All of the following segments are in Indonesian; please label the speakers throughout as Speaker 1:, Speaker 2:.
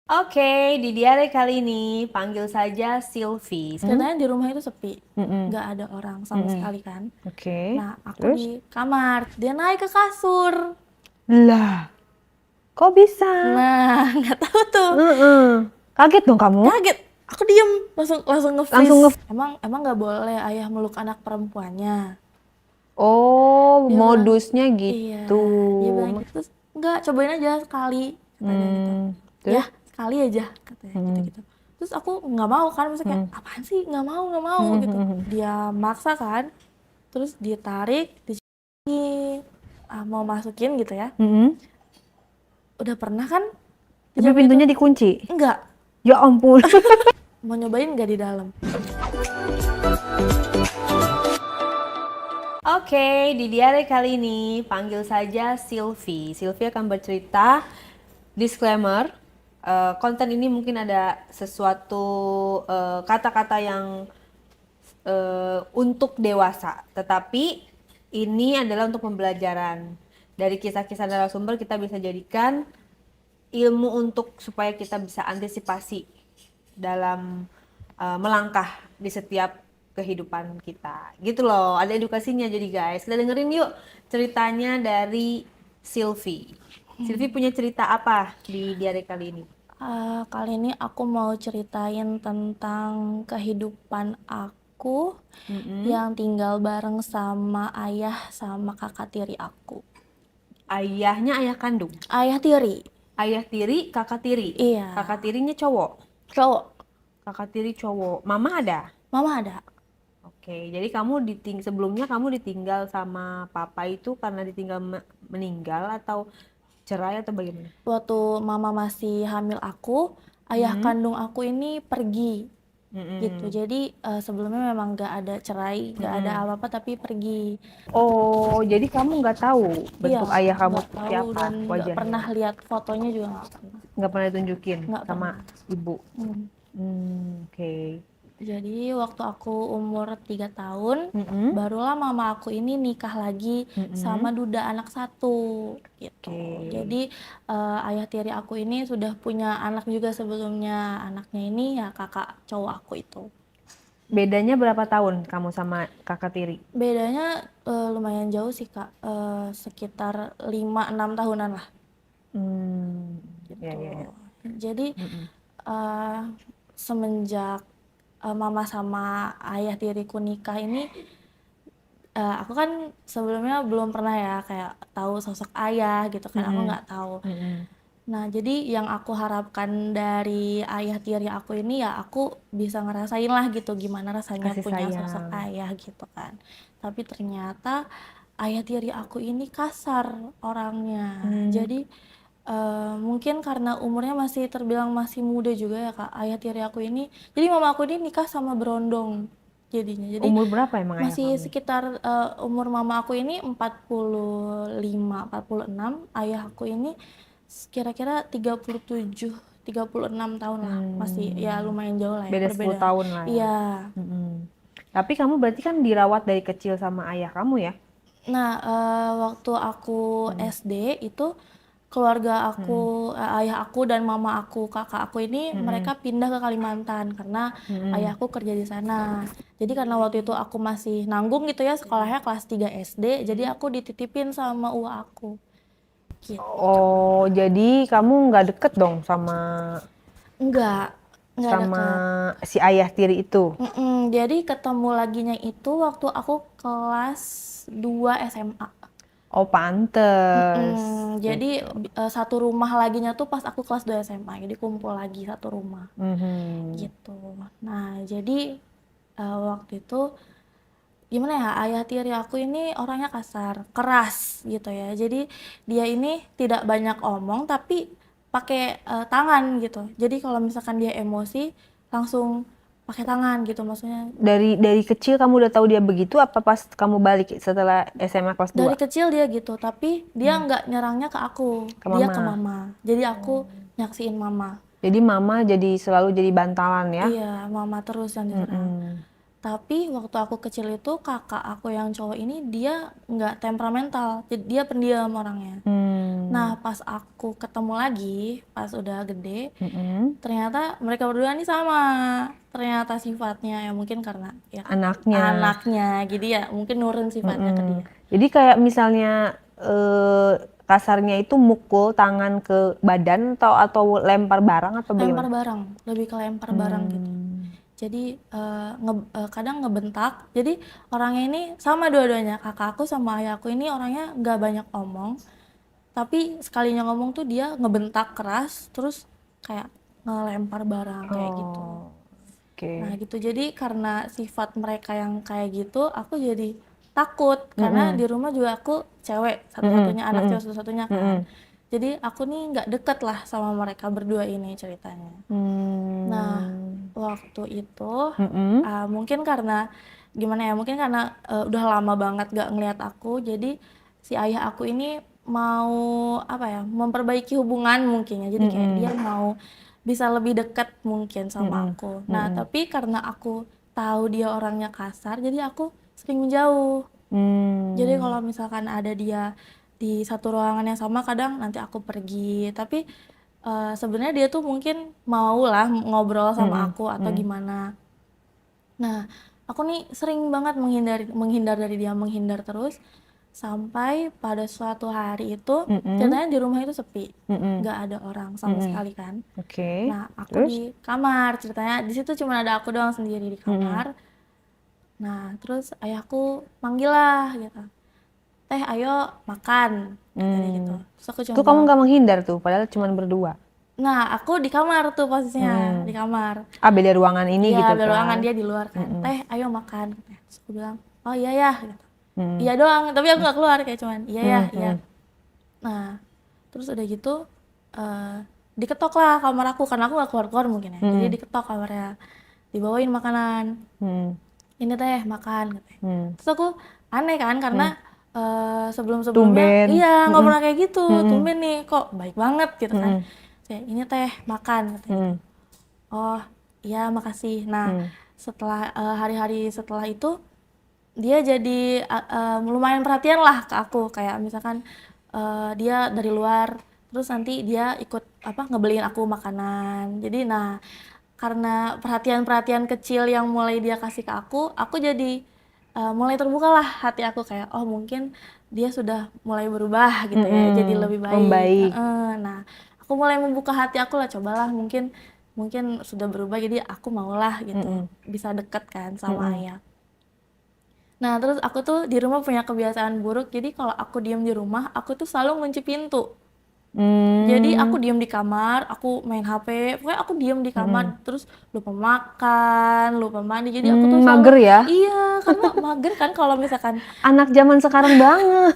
Speaker 1: Oke, di diare kali ini panggil saja Sylvie.
Speaker 2: Ceritanya di rumah itu sepi,
Speaker 1: Mm-mm.
Speaker 2: nggak ada orang sama
Speaker 1: Mm-mm.
Speaker 2: sekali kan.
Speaker 1: Oke,
Speaker 2: Nah, aku
Speaker 1: terus?
Speaker 2: di kamar, dia naik ke kasur.
Speaker 1: Lah, kok bisa?
Speaker 2: Nah, nggak tahu tuh,
Speaker 1: Heeh. Kaget dong kamu?
Speaker 2: kaget. Aku diem, langsung langsung
Speaker 1: Langsung
Speaker 2: nge-freeze. Emang emang nggak boleh ayah meluk anak perempuannya.
Speaker 1: Oh,
Speaker 2: Dia bilang,
Speaker 1: modusnya
Speaker 2: iya,
Speaker 1: gitu.
Speaker 2: dia bilang gitu. Terus, nggak, cobain aja sekali, katanya gitu. Ya,
Speaker 1: Terus?
Speaker 2: sekali aja, katanya
Speaker 1: Hmm.
Speaker 2: gitu-gitu. Terus aku nggak mau kan, maksudnya kayak,
Speaker 1: Hmm.
Speaker 2: apaan sih, nggak mau
Speaker 1: Hmm.
Speaker 2: gitu.
Speaker 1: Hmm.
Speaker 2: Dia maksa kan, terus ditarik, mau masukin gitu ya.
Speaker 1: Hmm.
Speaker 2: Udah pernah kan
Speaker 1: Tapi
Speaker 2: dicoba itu?
Speaker 1: pintunya dikunci.
Speaker 2: Enggak.
Speaker 1: Ya ampun.
Speaker 2: Mau nyobain nggak di dalam?
Speaker 1: Oke, di diare kali ini panggil saja Sylvie. Sylvie akan bercerita. Disclaimer, konten ini mungkin ada sesuatu kata-kata yang untuk dewasa, tetapi ini adalah untuk pembelajaran. Dari kisah-kisah narasumber kita bisa jadikan ilmu untuk supaya kita bisa antisipasi dalam melangkah di setiap kehidupan kita. Gitu loh, ada edukasinya jadi guys. Kita dengerin yuk ceritanya dari Sylvie. Sylvie punya cerita apa di diare kali ini?
Speaker 2: Kali ini aku mau ceritain tentang kehidupan aku
Speaker 1: Mm-mm.
Speaker 2: yang tinggal bareng sama ayah sama kakak tiri aku.
Speaker 1: Ayahnya ayah kandung.
Speaker 2: Ayah tiri,
Speaker 1: Ayah tiri, kakak tiri.
Speaker 2: iya,
Speaker 1: Kakak tirinya cowok.
Speaker 2: cowok.
Speaker 1: Kakak tiri cowok. Mama ada?
Speaker 2: Mama ada.
Speaker 1: Oke, jadi kamu sebelumnya kamu ditinggal sama papa itu karena ditinggal meninggal atau cerai atau bagaimana?
Speaker 2: Waktu mama masih hamil aku, ayah
Speaker 1: Hmm.
Speaker 2: kandung aku ini pergi gitu.
Speaker 1: Mm-mm.
Speaker 2: Jadi sebelumnya memang nggak ada cerai, nggak ada
Speaker 1: Mm-mm.
Speaker 2: apa-apa, tapi pergi.
Speaker 1: Oh, jadi kamu nggak tahu
Speaker 2: Iya,
Speaker 1: bentuk ayah kamu
Speaker 2: nggak
Speaker 1: seperti
Speaker 2: tahu
Speaker 1: apa
Speaker 2: dan nggak
Speaker 1: wajahnya?
Speaker 2: pernah lihat fotonya juga nggak pernah.
Speaker 1: Nggak pernah ditunjukin
Speaker 2: Nggak
Speaker 1: sama
Speaker 2: pernah.
Speaker 1: ibu?
Speaker 2: Hmm.
Speaker 1: Oke.
Speaker 2: Jadi waktu aku umur 3 tahun,
Speaker 1: Mm-mm.
Speaker 2: barulah mama aku ini nikah lagi sama
Speaker 1: Mm-mm.
Speaker 2: duda anak satu gitu.
Speaker 1: Oke.
Speaker 2: Jadi ayah tiri aku ini sudah punya anak juga sebelumnya. Anaknya ini ya kakak cowok aku itu.
Speaker 1: Bedanya berapa tahun kamu sama kakak tiri?
Speaker 2: Bedanya lumayan jauh sih Kak, sekitar 5-6 tahunan lah
Speaker 1: Hmm, ya,
Speaker 2: gitu.
Speaker 1: ya, ya.
Speaker 2: Jadi
Speaker 1: Mm-mm.
Speaker 2: eh, semenjak mama sama ayah tiriku nikah ini, aku kan sebelumnya belum pernah ya kayak tahu sosok ayah gitu kan, aku
Speaker 1: Mm-mm.
Speaker 2: nggak tahu.
Speaker 1: Mm-mm.
Speaker 2: Nah, jadi yang aku harapkan dari ayah tiri aku ini ya aku bisa ngerasain lah gitu gimana rasanya
Speaker 1: Kasih
Speaker 2: punya sosok
Speaker 1: sayang.
Speaker 2: ayah gitu kan. Tapi ternyata ayah tiri aku ini kasar orangnya.
Speaker 1: Hmm.
Speaker 2: Jadi mungkin karena umurnya masih terbilang masih muda juga ya Kak, ayah tiri aku ini. Jadi mama aku ini nikah sama berondong jadinya. Jadi
Speaker 1: Umur berapa emang ayah
Speaker 2: masih
Speaker 1: kamu?
Speaker 2: sekitar umur mama aku ini 45, 46, ayah aku ini kira-kira 37, 36 tahun lah. Masih ya
Speaker 1: Hmm.
Speaker 2: lumayan jauh lah ya
Speaker 1: Beda 10
Speaker 2: perbedaan.
Speaker 1: tahun lah ya.
Speaker 2: Iya.
Speaker 1: Mm-mm. Tapi kamu berarti kan dirawat dari kecil sama ayah kamu ya?
Speaker 2: Nah, waktu aku
Speaker 1: Mm.
Speaker 2: SD itu keluarga aku,
Speaker 1: Mm-mm.
Speaker 2: ayah aku dan mama aku, kakak aku ini
Speaker 1: Mm-mm.
Speaker 2: mereka pindah ke Kalimantan karena
Speaker 1: Mm-mm.
Speaker 2: ayahku kerja di sana. Jadi karena waktu itu aku masih nanggung gitu ya, sekolahnya kelas 3 SD, jadi aku dititipin sama uwa aku. Gitu.
Speaker 1: Oh, jadi kamu nggak deket dong sama
Speaker 2: Enggak, nggak
Speaker 1: sama
Speaker 2: deket.
Speaker 1: si ayah tiri itu?
Speaker 2: Jadi ketemu laginya itu waktu aku kelas 2 SMA.
Speaker 1: Oh, pantes.
Speaker 2: Jadi
Speaker 1: Gitu.
Speaker 2: satu rumah laginya tuh pas aku kelas 2 SMA. Jadi kumpul lagi satu rumah
Speaker 1: Mhm.
Speaker 2: gitu. Nah, jadi waktu itu gimana ya, ayah tiri aku ini orangnya kasar, keras gitu ya. Jadi dia ini tidak banyak omong tapi pakai tangan gitu. Jadi kalau misalkan dia emosi langsung pakai tangan gitu maksudnya.
Speaker 1: Dari kecil kamu udah tahu dia begitu apa pas kamu balik setelah SMA kelas
Speaker 2: Dari
Speaker 1: 2?
Speaker 2: kecil dia gitu, tapi dia nggak nyerangnya ke aku,
Speaker 1: Ke
Speaker 2: dia ke
Speaker 1: mama.
Speaker 2: mama. Jadi aku nyaksiin mama.
Speaker 1: Jadi mama selalu jadi bantalan ya?
Speaker 2: Iya, mama terus yang diserang.
Speaker 1: Mm-mm.
Speaker 2: Tapi waktu aku kecil itu kakak aku yang cowok ini dia nggak temperamental, dia pendiam orangnya. Nah, pas aku ketemu lagi, pas udah gede,
Speaker 1: Mm-mm.
Speaker 2: ternyata mereka berdua nih sama. Ternyata sifatnya ya mungkin karena ya
Speaker 1: Anaknya.
Speaker 2: anaknya, jadi ya mungkin nurun sifatnya ke
Speaker 1: Mm-mm.
Speaker 2: dia.
Speaker 1: Jadi kayak misalnya kasarnya itu mukul tangan ke badan atau lempar barang atau
Speaker 2: Lempar
Speaker 1: bagaimana?
Speaker 2: barang, lebih ke lempar barang gitu. Jadi kadang ngebentak. Jadi orangnya ini sama dua-duanya, kakak aku sama ayahku ini orangnya nggak banyak omong. Tapi sekalinya ngomong tuh dia ngebentak keras, terus kayak ngelempar barang kayak gitu.
Speaker 1: Oh,
Speaker 2: Nah
Speaker 1: oke.
Speaker 2: gitu, jadi karena sifat mereka yang kayak gitu, aku jadi takut. Karena
Speaker 1: Mm-mm.
Speaker 2: di rumah juga aku cewek
Speaker 1: Mm-mm.
Speaker 2: satu-satunya, anak
Speaker 1: Mm-mm.
Speaker 2: cewek satu-satunya kan.
Speaker 1: Mm-mm.
Speaker 2: Jadi aku nih nggak deket lah sama mereka berdua ini ceritanya. Nah,
Speaker 1: Hmm.
Speaker 2: waktu itu
Speaker 1: Mm-mm.
Speaker 2: mungkin karena gimana ya? Mungkin karena udah lama banget gak ngeliat aku, jadi si ayah aku ini mau apa ya? Memperbaiki hubungan mungkin ya. Jadi kayak dia
Speaker 1: Mm-mm.
Speaker 2: mau bisa lebih dekat mungkin sama
Speaker 1: Mm-mm.
Speaker 2: aku. Nah,
Speaker 1: Mm-mm.
Speaker 2: tapi karena aku tahu dia orangnya kasar, jadi aku sering menjauh. Jadi
Speaker 1: Hmm.
Speaker 2: kalau misalkan ada dia di satu ruangan yang sama, kadang nanti aku pergi. Tapi sebenarnya dia tuh mungkin mau lah ngobrol sama
Speaker 1: Mm-mm.
Speaker 2: aku atau
Speaker 1: Mm-mm.
Speaker 2: gimana. Nah, aku nih sering banget menghindar dari dia, menghindar terus sampai pada suatu hari itu
Speaker 1: Mm-mm.
Speaker 2: ceritanya di rumah itu sepi,
Speaker 1: Mm-mm.
Speaker 2: nggak ada orang sama
Speaker 1: Mm-mm.
Speaker 2: sekali kan.
Speaker 1: Oke.
Speaker 2: Nah, aku
Speaker 1: Terus?
Speaker 2: di kamar, ceritanya di situ cuma ada aku doang sendiri di
Speaker 1: Mm-mm.
Speaker 2: kamar. Nah, terus ayahku manggil lah gitu, "Teh, ayo makan," katanya gitu.
Speaker 1: Hmm.
Speaker 2: Terus aku cuma
Speaker 1: Tuh kamu
Speaker 2: bilang,
Speaker 1: nggak menghindar tuh, padahal cuma berdua.
Speaker 2: nah aku di kamar tuh posisinya,
Speaker 1: Mm-mm.
Speaker 2: di kamar.
Speaker 1: Ah, beda ruangan ini
Speaker 2: Iya,
Speaker 1: gitu
Speaker 2: beruangan
Speaker 1: kan?
Speaker 2: dia di luar kan.
Speaker 1: Mm-mm.
Speaker 2: "Teh, ayo makan," katanya. Terus aku bilang, "Oh iya ya," gitu.
Speaker 1: Mm-mm.
Speaker 2: Iya doang, tapi aku nggak keluar kayak cuman, "Iya ya, iya."
Speaker 1: Mm-mm.
Speaker 2: Nah, terus udah gitu eh diketok lah kamar aku karena aku nggak keluar-keluar mungkin ya. Jadi
Speaker 1: Mm-mm.
Speaker 2: diketok kamarnya, dibawain makanan.
Speaker 1: Mm-mm.
Speaker 2: "Ini teh, makan," katanya.
Speaker 1: Mm-mm.
Speaker 2: Terus aku aneh kan karena
Speaker 1: Mm.
Speaker 2: sebelum-sebelumnya
Speaker 1: Tumben.
Speaker 2: iya nggak
Speaker 1: Mm-mm.
Speaker 2: pernah kayak gitu.
Speaker 1: Mm-mm.
Speaker 2: Tumben nih kok baik banget gitu kan.
Speaker 1: Mm-mm.
Speaker 2: Saya, "Ini teh, makan," katanya gitu.
Speaker 1: Mm-mm.
Speaker 2: "Oh, iya makasih." Nah,
Speaker 1: Mm.
Speaker 2: setelah hari-hari setelah itu dia jadi lumayan perhatian lah ke aku, kayak misalkan dia dari luar terus nanti dia ikut apa ngebeliin aku makanan. Jadi nah, karena perhatian-perhatian kecil yang mulai dia kasih ke aku jadi mulai terbukalah hati aku kayak, oh mungkin dia sudah mulai berubah gitu ya, jadi
Speaker 1: Mm-mm.
Speaker 2: lebih baik.
Speaker 1: Membaik.
Speaker 2: Nah, aku mulai membuka hati aku lah, cobalah mungkin mungkin sudah berubah, jadi aku maulah gitu
Speaker 1: Mm-mm.
Speaker 2: bisa deket kan sama
Speaker 1: Mm-mm.
Speaker 2: ayah. Nah, terus aku tuh di rumah punya kebiasaan buruk, jadi kalau aku diem di rumah, aku tuh selalu ngunci pintu. Jadi
Speaker 1: Mm.
Speaker 2: aku diem di kamar, aku main HP, pokoknya aku diem di
Speaker 1: Mm-mm.
Speaker 2: kamar, terus lupa makan, lupa mandi. Jadi aku tuh selalu,
Speaker 1: Mager ya?
Speaker 2: iya, karena mager kan kalau misalkan,
Speaker 1: Anak zaman sekarang banget.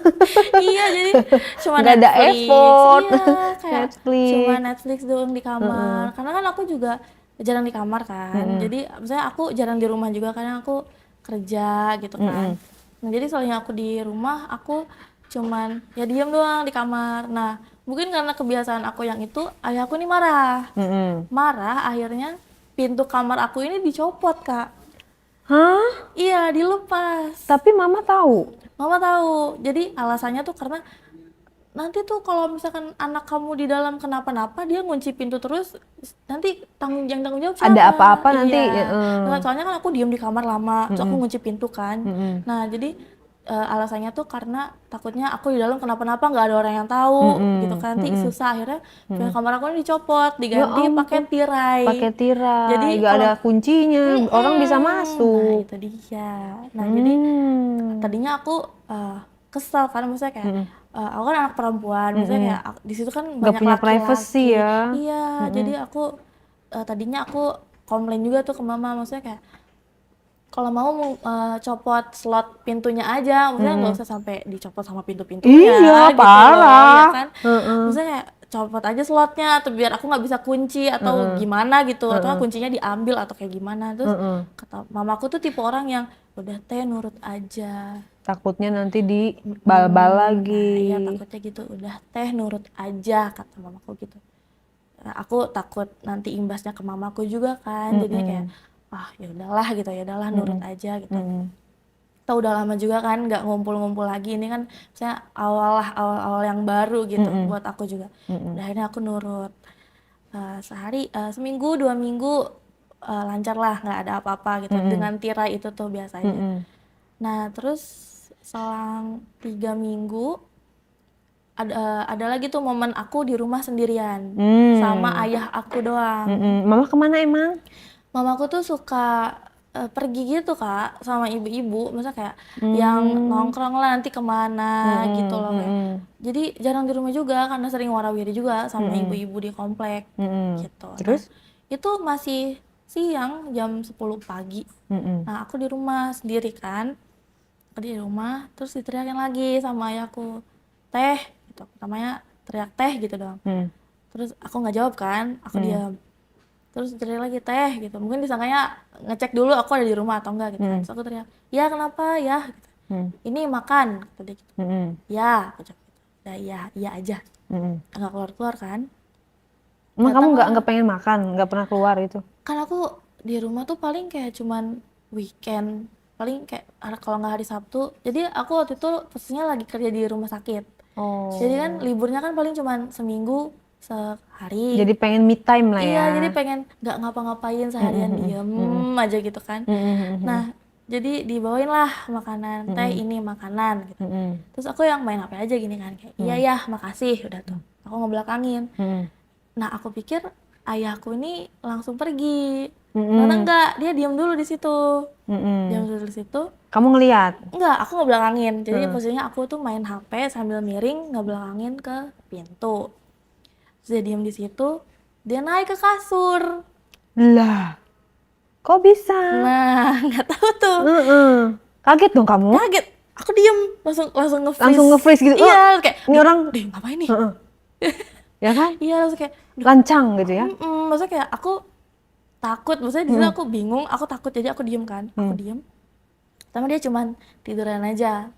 Speaker 2: iya, jadi cuma
Speaker 1: Nggak ada
Speaker 2: Netflix,
Speaker 1: effort.
Speaker 2: iya, kayak cuma
Speaker 1: Netflix.
Speaker 2: Netflix doang di kamar.
Speaker 1: Heeh.
Speaker 2: Karena kan aku juga jarang di kamar kan,
Speaker 1: Mm-mm.
Speaker 2: jadi misalnya aku jarang di rumah juga karena aku kerja gitu kan.
Speaker 1: Mm-mm.
Speaker 2: Nah, jadi soalnya aku di rumah, aku cuman ya diem doang di kamar. Nah, mungkin karena kebiasaan aku yang itu, ayah aku ini marah.
Speaker 1: Mm-mm.
Speaker 2: Marah, akhirnya pintu kamar aku ini dicopot, Kak.
Speaker 1: Hah?
Speaker 2: Iya, dilepas.
Speaker 1: Tapi mama tahu.
Speaker 2: Mama tahu. Jadi alasannya tuh karena nanti tuh kalau misalkan anak kamu di dalam kenapa-napa, dia ngunci pintu terus, nanti tanggung jawab
Speaker 1: Ada
Speaker 2: siapa?
Speaker 1: apa-apa nanti.
Speaker 2: Iya. Nah,
Speaker 1: Heeh.
Speaker 2: soalnya kan aku diem di kamar lama, terus aku
Speaker 1: Mm-mm.
Speaker 2: ngunci pintu kan.
Speaker 1: Mm-mm.
Speaker 2: Nah, jadi alasannya tuh karena takutnya aku di dalam kenapa-napa nggak ada orang yang tahu gitu
Speaker 1: Mm-mm.
Speaker 2: kan. Nanti
Speaker 1: Mm-mm.
Speaker 2: susah, akhirnya pintu
Speaker 1: Mm-mm.
Speaker 2: kamar aku ini dicopot,
Speaker 1: Ya
Speaker 2: diganti pakai
Speaker 1: ampun.
Speaker 2: tirai.
Speaker 1: Pakai tirai,
Speaker 2: Jadi
Speaker 1: nggak ada
Speaker 2: kalau
Speaker 1: kuncinya, orang bisa
Speaker 2: nah
Speaker 1: masuk.
Speaker 2: itu dia. Nah, jadi
Speaker 1: Hmm.
Speaker 2: tadinya aku kesel kan, maksudnya kayak
Speaker 1: Mm-mm.
Speaker 2: aku kan anak perempuan, maksudnya
Speaker 1: Mm-mm.
Speaker 2: kayak di situ kan
Speaker 1: Nggak
Speaker 2: banyak
Speaker 1: punya privacy
Speaker 2: laki-laki.
Speaker 1: ya.
Speaker 2: Iya,
Speaker 1: Mm-mm.
Speaker 2: jadi aku tadinya aku komplain juga tuh ke mama, maksudnya kayak kalau mau copot slot pintunya aja, maksudnya nggak
Speaker 1: Mm-mm.
Speaker 2: usah sampai dicopot sama
Speaker 1: Iya,
Speaker 2: pintu-pintunya gitu loh, ya
Speaker 1: parah.
Speaker 2: kan?
Speaker 1: Heeh.
Speaker 2: Maksudnya kayak copot aja slotnya, atau biar aku nggak bisa kunci atau
Speaker 1: Heeh.
Speaker 2: gimana gitu, atau nggak
Speaker 1: Heeh.
Speaker 2: kuncinya diambil atau kayak gimana. Terus
Speaker 1: Heeh.
Speaker 2: kata mamaku tuh tipe orang yang udah teh nurut aja.
Speaker 1: Takutnya nanti dibal-bal
Speaker 2: Nah iya
Speaker 1: lagi.
Speaker 2: takutnya gitu, udah teh nurut aja kata mamaku gitu. Nah, aku takut nanti imbasnya ke mamaku juga kan, jadinya kayak
Speaker 1: Mm-mm.
Speaker 2: ya udahlah gitu, ya udahlah nurut
Speaker 1: Mm-mm.
Speaker 2: aja gitu.
Speaker 1: Mm-mm.
Speaker 2: Kita udah lama juga kan nggak ngumpul-ngumpul lagi. Ini kan misalnya awal-awal yang baru gitu buat aku juga. Udah akhirnya aku nurut. Seminggu 2 minggu lancar lah, nggak ada apa-apa gitu dengan tirai itu tuh biasa aja. Nah terus selang 3 minggu ada lagi tuh momen aku di rumah sendirian sama ayah aku doang.
Speaker 1: Mama kemana emang?
Speaker 2: Mamaku tuh suka pergi gitu Kak sama ibu-ibu, maksudnya kayak yang nongkrong lah nanti kemana gitu loh kayak. Jadi jarang di rumah juga karena sering warawiri juga sama ibu-ibu di komplek gitu.
Speaker 1: Terus?
Speaker 2: Nah, itu masih siang jam 10 pagi. Nah, aku di rumah sendiri kan. Aku di rumah terus diteriakin lagi sama ayahku. Teh gitu. Pertamanya teriak teh gitu doang. Terus aku nggak jawab kan, aku diam. Terus teriak lagi teh gitu, mungkin disangkanya ngecek dulu aku ada di rumah atau enggak gitu kan. Terus aku teriak, ya kenapa ya gitu. Ini makan kata dia gitu. Ya aku jawab gitu. Udah iya aja, nggak keluar kan.
Speaker 1: Emang kamu
Speaker 2: Datanglah.
Speaker 1: nggak pengen makan, nggak pernah keluar itu?
Speaker 2: Kan aku di rumah tuh paling kayak cuman weekend, paling kayak kalau nggak hari Sabtu. Jadi aku waktu itu posisinya lagi kerja di rumah sakit, jadi kan liburnya kan paling cuman seminggu sehari.
Speaker 1: Jadi pengen me time lah ya.
Speaker 2: Iya, jadi pengen nggak ngapa-ngapain seharian diem aja gitu kan. Nah, jadi dibawain lah makanan, teh ini makanan gitu. Terus aku yang main HP aja gini kan, kayak iya ya makasih, udah tuh. Aku ngebelakangin. Nah, aku pikir ayahku ini langsung pergi. Karena enggak, dia diam dulu di situ. Diam dulu di situ.
Speaker 1: Kamu ngelihat?
Speaker 2: Enggak, aku ngebelakangin. Jadi posisinya aku tuh main HP sambil miring ngebelakangin ke pintu. Terus dia diem di situ, dia naik ke kasur.
Speaker 1: Lah, kok bisa?
Speaker 2: Nah, nggak tahu tuh.
Speaker 1: Kaget dong kamu?
Speaker 2: Kaget. Aku diem, langsung nge-freeze.
Speaker 1: Langsung nge-freeze gitu.
Speaker 2: Iya, kayak
Speaker 1: ini orang
Speaker 2: deh ngapain nih?
Speaker 1: ya kan?
Speaker 2: Iya, langsung kayak
Speaker 1: Lancang gitu ya.
Speaker 2: maksudnya kayak aku takut, maksudnya di situ aku bingung, aku takut jadi aku diem kan. Aku diem. Pertama dia cuman tiduran aja.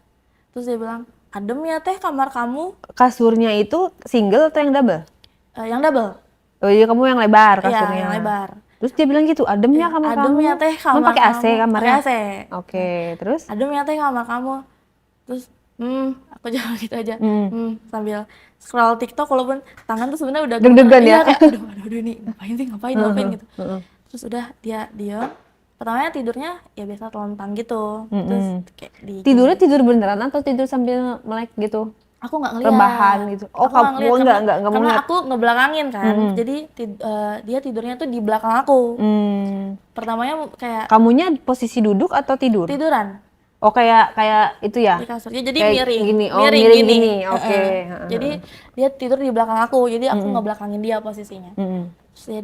Speaker 2: Terus dia bilang, "Adem ya teh kamar kamu."
Speaker 1: Kasurnya itu single atau yang double?
Speaker 2: Yang double.
Speaker 1: Oh iya, kamu yang lebar
Speaker 2: Iya,
Speaker 1: kasurnya.
Speaker 2: yang lebar.
Speaker 1: Terus dia bilang gitu, adem ya kamar
Speaker 2: Adem
Speaker 1: kamu.
Speaker 2: ya teh
Speaker 1: Kamu
Speaker 2: kamar
Speaker 1: pakai AC
Speaker 2: kamu.
Speaker 1: kamarnya?
Speaker 2: Pakai AC.
Speaker 1: Oke, terus?
Speaker 2: Adem ya teh kamar kamu. Terus aku jawab gitu aja. Sambil scroll TikTok walaupun tangan tuh sebenarnya udah
Speaker 1: Deg-degan
Speaker 2: iya,
Speaker 1: ya?
Speaker 2: kayak aduh nih ngapain gitu. Terus udah dia diam. Pertamanya tidurnya ya biasa telentang gitu. Terus kayak
Speaker 1: Tidurnya tidur beneran atau tidur sambil melek gitu?
Speaker 2: aku nggak ngeliat.
Speaker 1: Rebahan gitu. Oh,
Speaker 2: Aku nggak ngeliat
Speaker 1: enggak mau
Speaker 2: karena
Speaker 1: ngeliat.
Speaker 2: aku ngebelakangin kan. Jadi dia tidurnya tuh di belakang aku. Pertamanya kayak
Speaker 1: Kamunya posisi duduk atau tidur?
Speaker 2: tiduran
Speaker 1: Oh, kayak itu ya?
Speaker 2: di kasurnya, jadi
Speaker 1: Kayak
Speaker 2: miring
Speaker 1: gini. Oh,
Speaker 2: miring
Speaker 1: miring
Speaker 2: gini.
Speaker 1: gini. Oke.
Speaker 2: Jadi dia tidur di belakang aku, jadi aku ngebelakangin dia posisinya. Terus dia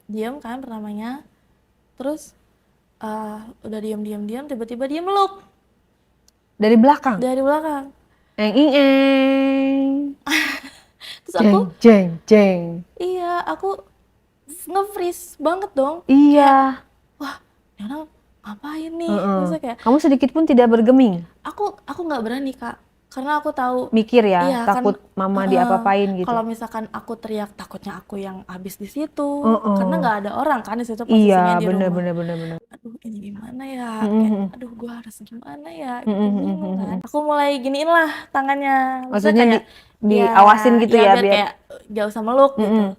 Speaker 2: diam kan pertamanya. Terus udah diam tiba-tiba dia meluk
Speaker 1: Dari belakang?
Speaker 2: dari belakang.
Speaker 1: Eng.
Speaker 2: Terus aku
Speaker 1: Jeng.
Speaker 2: iya, aku nge-freeze banget dong.
Speaker 1: Iya.
Speaker 2: Wah, ini orang ngapain nih? Terus kayak
Speaker 1: Kamu sedikit pun tidak bergeming?
Speaker 2: aku nggak berani Kak, karena aku tahu
Speaker 1: Mikir ya,
Speaker 2: iya,
Speaker 1: takut mama diapa-apain gitu.
Speaker 2: kalau misalkan aku teriak takutnya aku yang habis di situ, karena nggak ada orang kan di situ posisinya
Speaker 1: Iya,
Speaker 2: di
Speaker 1: bener.
Speaker 2: rumah. Aduh ini gimana ya? Kayak, aduh gua harus gimana ya? Gitu, bingung kan. Aku mulai giniin lah tangannya.
Speaker 1: Maksudnya
Speaker 2: kayak,
Speaker 1: diawasin gitu ya, biar
Speaker 2: kayak gak usah meluk gitu.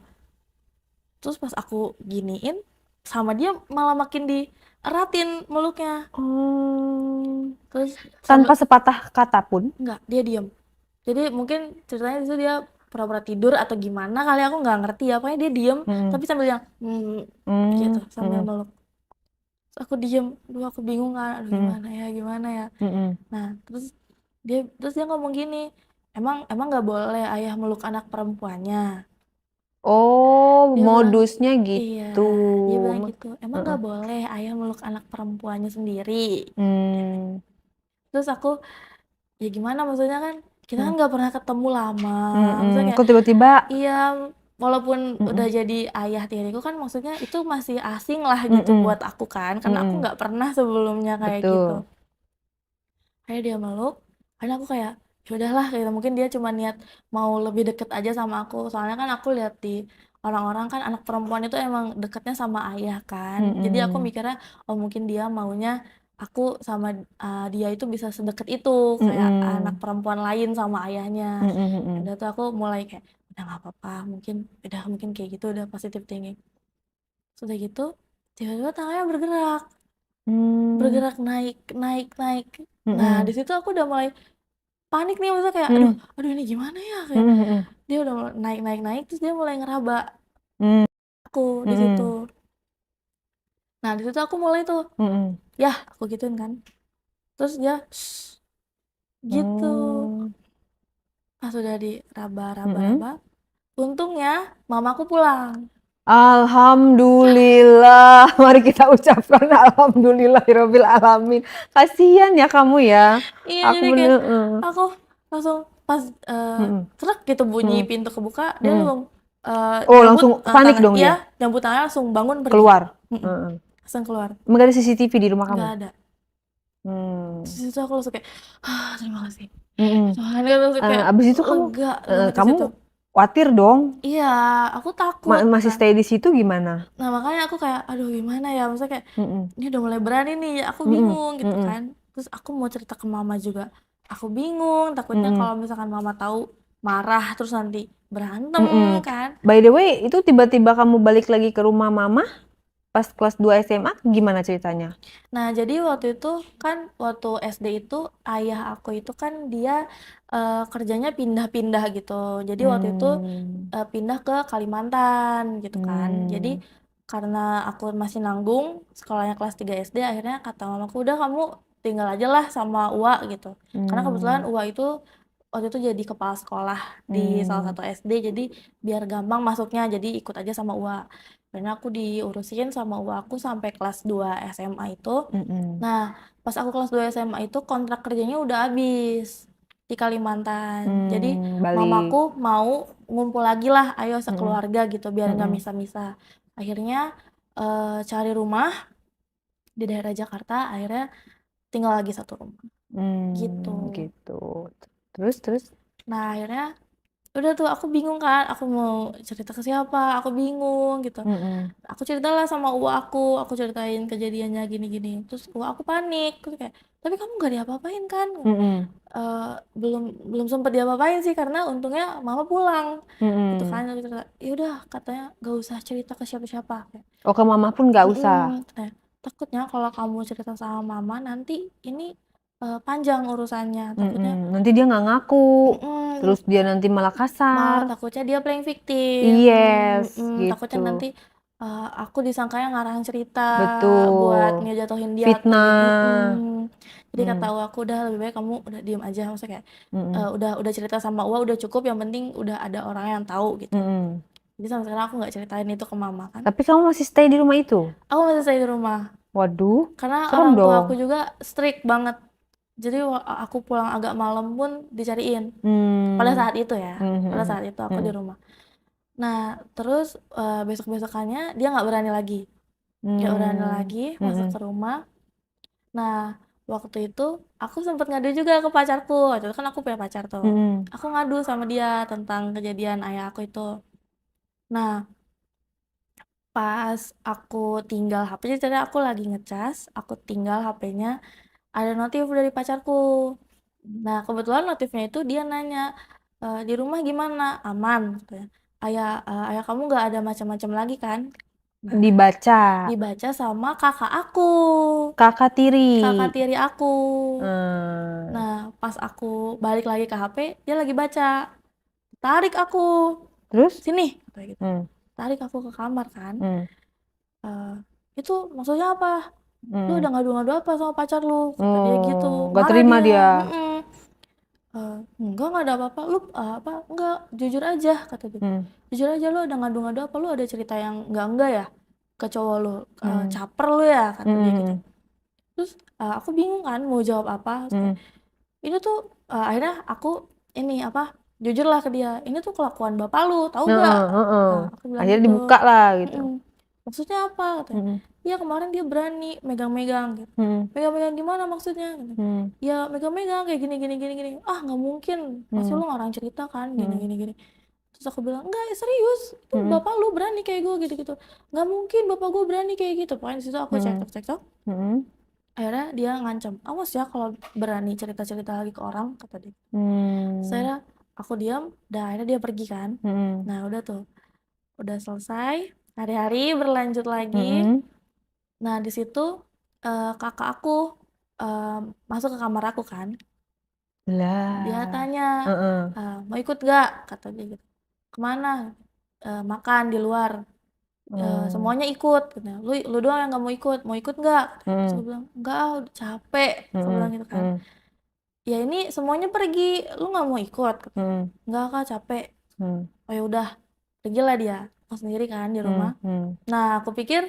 Speaker 2: Terus pas aku giniin, sama dia malah makin dieratin meluknya. Terus
Speaker 1: tanpa sepatah kata pun.
Speaker 2: enggak, dia diem. Jadi mungkin ceritanya di situ dia pura-pura tidur atau gimana kali, aku nggak ngerti ya. Pokoknya dia diem, tapi sambil yang gitu, sambil meluk. Terus aku diem, aduh aku bingung kan, aduh gimana ya. Nah, terus dia ngomong gini, emang nggak boleh ayah meluk anak perempuannya.
Speaker 1: Oh,
Speaker 2: Dia bilang,
Speaker 1: modusnya
Speaker 2: iya,
Speaker 1: gitu.
Speaker 2: dia bilang gitu, emang nggak boleh ayah meluk anak perempuannya sendiri. Terus aku, ya gimana maksudnya kan, kita kan nggak pernah ketemu lama. Maksudnya kayak,
Speaker 1: Kok tiba-tiba?
Speaker 2: iya, walaupun udah jadi ayah tiriku kan maksudnya itu masih asing lah gitu buat aku kan, karena aku nggak pernah sebelumnya kayak gitu. Akhirnya dia meluk, akhirnya aku kayak, ya udahlah gitu, mungkin dia cuma niat mau lebih deket aja sama aku. Soalnya kan aku lihat di orang-orang kan anak perempuan itu emang deketnya sama ayah kan. Jadi aku mikirnya, oh mungkin dia maunya aku sama dia itu bisa sedekat itu kayak anak perempuan lain sama ayahnya. Udah tuh aku mulai kayak udah nggak apa-apa, mungkin kayak gitu udah positive thinking. Sudah gitu tiba-tiba tangannya bergerak,
Speaker 1: Hmm.
Speaker 2: bergerak naik naik naik. Nah di
Speaker 1: Mm-mm.
Speaker 2: situ aku udah mulai panik nih, maksudnya kayak aduh
Speaker 1: Mm-mm.
Speaker 2: aduh ini gimana ya, kayak
Speaker 1: Mm-mm.
Speaker 2: dia udah mulai naik naik naik terus dia mulai ngeraba
Speaker 1: Mm-mm.
Speaker 2: aku di situ.
Speaker 1: Mm-mm.
Speaker 2: Nah di situ aku mulai tuh
Speaker 1: Mm-mm.
Speaker 2: yah aku gituin kan, terus dia "Shh," gitu.
Speaker 1: Mm.
Speaker 2: Pas udah diraba raba
Speaker 1: Mm-mm.
Speaker 2: raba, untungnya mamaku pulang.
Speaker 1: Alhamdulillah, mari kita ucapkan alhamdulillahirabbil alamin. Kasihan ya kamu ya.
Speaker 2: Iya
Speaker 1: Aku
Speaker 2: jadi kayak
Speaker 1: bener,
Speaker 2: aku langsung pas
Speaker 1: mm-mm.
Speaker 2: trek gitu bunyi
Speaker 1: Mm-mm.
Speaker 2: pintu kebuka, dia
Speaker 1: Mm-mm.
Speaker 2: langsung
Speaker 1: Oh,
Speaker 2: nyambut
Speaker 1: langsung panik
Speaker 2: tangan,
Speaker 1: dong
Speaker 2: iya
Speaker 1: dia,
Speaker 2: nyambut tangan langsung bangun pergi.
Speaker 1: keluar.
Speaker 2: Mm-mm,
Speaker 1: Heeh.
Speaker 2: langsung keluar,
Speaker 1: Emang gak ada CCTV di rumah
Speaker 2: nggak
Speaker 1: kamu?
Speaker 2: ada. Terus
Speaker 1: Hmm.
Speaker 2: itu aku langsung kayak terima kasih
Speaker 1: Mm-mm.
Speaker 2: Tuhan, kan langsung kayak
Speaker 1: Abis itu kamu,
Speaker 2: lega banget di
Speaker 1: kamu
Speaker 2: situ.
Speaker 1: khawatir dong.
Speaker 2: Iya aku takut
Speaker 1: Masih
Speaker 2: kan.
Speaker 1: stay di situ gimana?
Speaker 2: Nah makanya aku kayak aduh gimana ya, maksudnya kayak
Speaker 1: Mm-mm.
Speaker 2: ini udah mulai berani nih, aku
Speaker 1: Mm-mm.
Speaker 2: bingung gitu
Speaker 1: Mm-mm.
Speaker 2: kan. Terus aku mau cerita ke mama juga, aku bingung, takutnya
Speaker 1: Mm-mm.
Speaker 2: kalau misalkan mama tahu marah terus nanti berantem
Speaker 1: Mm-mm.
Speaker 2: kan.
Speaker 1: By the way, itu tiba-tiba kamu balik lagi ke rumah mama pas kelas 2 SMA, gimana ceritanya?
Speaker 2: Nah jadi waktu itu kan waktu SD itu ayah aku itu kan dia kerjanya pindah-pindah gitu, jadi waktu itu
Speaker 1: Hmm.
Speaker 2: pindah ke Kalimantan gitu kan. Jadi
Speaker 1: Hmm.
Speaker 2: karena aku masih nanggung sekolahnya kelas 3 SD, akhirnya kata mamaku udah kamu tinggal aja lah sama Uwa gitu. Karena kebetulan
Speaker 1: Hmm.
Speaker 2: Uwa itu waktu itu jadi kepala sekolah di salah
Speaker 1: Hmm.
Speaker 2: satu SD, jadi biar gampang masuknya, jadi ikut aja sama Uwa. Karena aku diurusin sama Uwa aku sampai kelas 2 SMA itu.
Speaker 1: Mm-mm.
Speaker 2: Nah, pas aku kelas 2 SMA itu kontrak kerjanya udah habis di Kalimantan. Jadi
Speaker 1: Balik.
Speaker 2: mamaku mau ngumpul lagi lah, ayo
Speaker 1: Mm-mm.
Speaker 2: sekeluarga gitu biar nggak
Speaker 1: Mm-mm.
Speaker 2: misah-misah. Akhirnya cari rumah di daerah Jakarta, akhirnya tinggal lagi satu rumah gitu.
Speaker 1: Gitu. Terus?
Speaker 2: Nah akhirnya udah tuh aku bingung kan, aku mau cerita ke siapa, aku bingung gitu.
Speaker 1: Mm-mm.
Speaker 2: Aku ceritalah sama uwa aku ceritain kejadiannya gini-gini. Terus uwa aku panik, terus kayak, tapi kamu gak diapa-apain kan?
Speaker 1: Mm-mm.
Speaker 2: Belum belum sempat diapa-apain sih karena untungnya mama pulang gitu
Speaker 1: Mm-mm.
Speaker 2: kan. Aku cerita, ya udah katanya gak usah cerita ke siapa-siapa. Kayak,
Speaker 1: Oh, ke mama pun nggak usah.
Speaker 2: katanya, takutnya kalau kamu cerita sama mama nanti ini panjang urusannya. Takutnya,
Speaker 1: Nanti dia nggak ngaku.
Speaker 2: mm-mm,
Speaker 1: Terus dia nanti malah
Speaker 2: malah
Speaker 1: kasar.
Speaker 2: takutnya dia playing victim.
Speaker 1: Yes,
Speaker 2: Takutnya
Speaker 1: gitu.
Speaker 2: nanti aku disangkanya ngarahin cerita buat
Speaker 1: Betul.
Speaker 2: ngejatuhin dia atau gini.
Speaker 1: Fitnah.
Speaker 2: Jadi kata
Speaker 1: Mm.
Speaker 2: Uwa aku udah lebih baik kamu udah diem aja, maksudnya kayak
Speaker 1: Mm-mm.
Speaker 2: udah cerita sama Uwa udah cukup, yang penting udah ada orang yang tahu gitu.
Speaker 1: Mm-mm.
Speaker 2: Jadi sampai sekarang aku nggak ceritain itu ke mama kan.
Speaker 1: Tapi kamu masih stay di rumah itu?
Speaker 2: Aku masih stay di rumah
Speaker 1: Waduh,
Speaker 2: karena
Speaker 1: serem
Speaker 2: orang tua
Speaker 1: dong.
Speaker 2: aku juga strict banget. Jadi aku pulang agak malam pun dicariin. Pada
Speaker 1: Hmm.
Speaker 2: saat itu ya, pada
Speaker 1: Mm-mm.
Speaker 2: saat itu aku di
Speaker 1: Mm-mm.
Speaker 2: rumah. Nah, terus besok-besokannya dia nggak berani lagi. Nggak berani
Speaker 1: Hmm.
Speaker 2: lagi masuk
Speaker 1: Mm-mm.
Speaker 2: ke rumah. Nah, waktu itu aku sempat ngadu juga ke pacarku. Waktu itu kan aku punya pacar tuh.
Speaker 1: Mm-mm.
Speaker 2: Aku ngadu sama dia tentang kejadian ayah aku itu. Nah, pas aku tinggal HP, jadi aku lagi ngecas, aku tinggal HP-nya, ada notif dari pacarku. Nah, kebetulan notifnya itu dia nanya, di rumah gimana? Aman, katanya. Ayah kamu nggak ada macam-macam lagi kan? Nah,
Speaker 1: Dibaca.
Speaker 2: dibaca sama kakak aku,
Speaker 1: Kakak tiri.
Speaker 2: kakak tiri aku.
Speaker 1: Hmm.
Speaker 2: Nah, pas aku balik lagi ke HP, dia lagi baca. Tarik aku,
Speaker 1: Terus?
Speaker 2: sini, kayak gitu.
Speaker 1: Hmm.
Speaker 2: Tarik aku ke kamar kan.
Speaker 1: Hmm.
Speaker 2: Eh, itu maksudnya apa? Lu
Speaker 1: Hmm.
Speaker 2: udah ngadu-ngadu apa sama pacar lu? Kata dia gitu.
Speaker 1: Oh, nggak
Speaker 2: Marah
Speaker 1: terima
Speaker 2: dia.
Speaker 1: dia.
Speaker 2: Enggak ada apa-apa. Lu apa? Enggak, jujur aja kata dia.
Speaker 1: Hmm.
Speaker 2: Jujur aja lu ada ngadu-ngadu apa? Lu ada cerita yang enggak ya ke cowok lu?
Speaker 1: Hmm.
Speaker 2: Caper lu ya kata dia gitu.
Speaker 1: Hmm.
Speaker 2: Terus aku bingung kan mau jawab apa. Terus kayak,
Speaker 1: Hmm.
Speaker 2: ini tuh akhirnya aku ini apa? Jujur lah ke dia. Ini tuh kelakuan bapak lu, tahu nggak?
Speaker 1: Heeh, heeh.
Speaker 2: Aku bilang
Speaker 1: Akhirnya
Speaker 2: gitu.
Speaker 1: dibuka lah gitu.
Speaker 2: Mm-mm. Maksudnya apa? Katanya.
Speaker 1: Hmm.
Speaker 2: Iya kemarin dia berani megang-megang gitu.
Speaker 1: Hmm.
Speaker 2: Megang-megang gimana maksudnya? Katanya.
Speaker 1: Hmm.
Speaker 2: Ya megang-megang kayak gini gini gini gini. Ah nggak mungkin, pasti
Speaker 1: Hmm.
Speaker 2: lu ngarang cerita kan gini
Speaker 1: Hmm.
Speaker 2: gini gini. Terus aku bilang enggak serius, itu
Speaker 1: Hmm.
Speaker 2: bapak lu berani kayak gue gitu gitu. Nggak mungkin bapak gue berani kayak gitu. Pokoknya di situ aku
Speaker 1: Hmm.
Speaker 2: cekcok.
Speaker 1: Hmm.
Speaker 2: Akhirnya dia ngancam, awas ya kalau berani cerita-cerita lagi ke orang, kata dia.
Speaker 1: Hmm.
Speaker 2: Saya aku diam, dan akhirnya dia pergi kan.
Speaker 1: Mm-mm.
Speaker 2: Nah udah tuh, udah selesai, hari-hari berlanjut lagi.
Speaker 1: Mm-mm.
Speaker 2: Nah di situ kakak aku masuk ke kamar aku kan. Dia
Speaker 1: Lah.
Speaker 2: tanya,
Speaker 1: Heeh.
Speaker 2: mau ikut gak? Kata dia gitu. Kemana? Makan di luar.
Speaker 1: Hmm.
Speaker 2: Semuanya ikut. Katanya. Lu doang yang nggak mau ikut nggak? Terus gue
Speaker 1: Mm-mm.
Speaker 2: bilang, enggak, udah capek. Aku bilang
Speaker 1: Mm-mm.
Speaker 2: gitu kan.
Speaker 1: Mm-mm.
Speaker 2: Ya ini semuanya pergi, lu nggak mau ikut?
Speaker 1: Mm-mm.
Speaker 2: Enggak kak, capek.
Speaker 1: Mm-mm.
Speaker 2: Oh ya udah, pergilah dia. Aku sendiri kan di rumah.
Speaker 1: Mm-mm.
Speaker 2: Nah aku pikir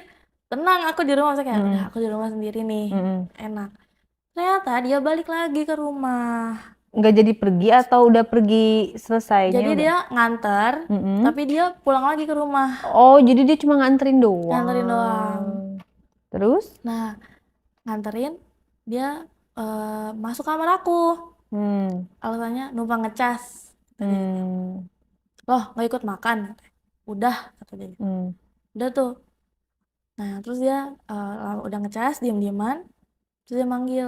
Speaker 2: tenang aku di rumah, saya kayak udah
Speaker 1: Mm-mm.
Speaker 2: aku di rumah sendiri nih,
Speaker 1: Mm-mm.
Speaker 2: enak. Ternyata dia balik lagi ke rumah.
Speaker 1: Nggak jadi pergi atau udah pergi selesainya
Speaker 2: Jadi
Speaker 1: udah?
Speaker 2: dia nganter,
Speaker 1: Mm-mm.
Speaker 2: tapi dia pulang lagi ke rumah,
Speaker 1: Oh, jadi dia cuma nganterin
Speaker 2: nganterin doang.
Speaker 1: doang. Terus?
Speaker 2: Nah, nganterin, dia masuk kamar aku.
Speaker 1: Hmm.
Speaker 2: Alasannya numpang ngecas, kata dia gitu.
Speaker 1: Hmm.
Speaker 2: Loh, nggak ikut makan? Udah, kata dia gitu.
Speaker 1: Hmm.
Speaker 2: Udah tuh. Nah, terus dia udah ngecas, diam-diaman. Terus dia manggil,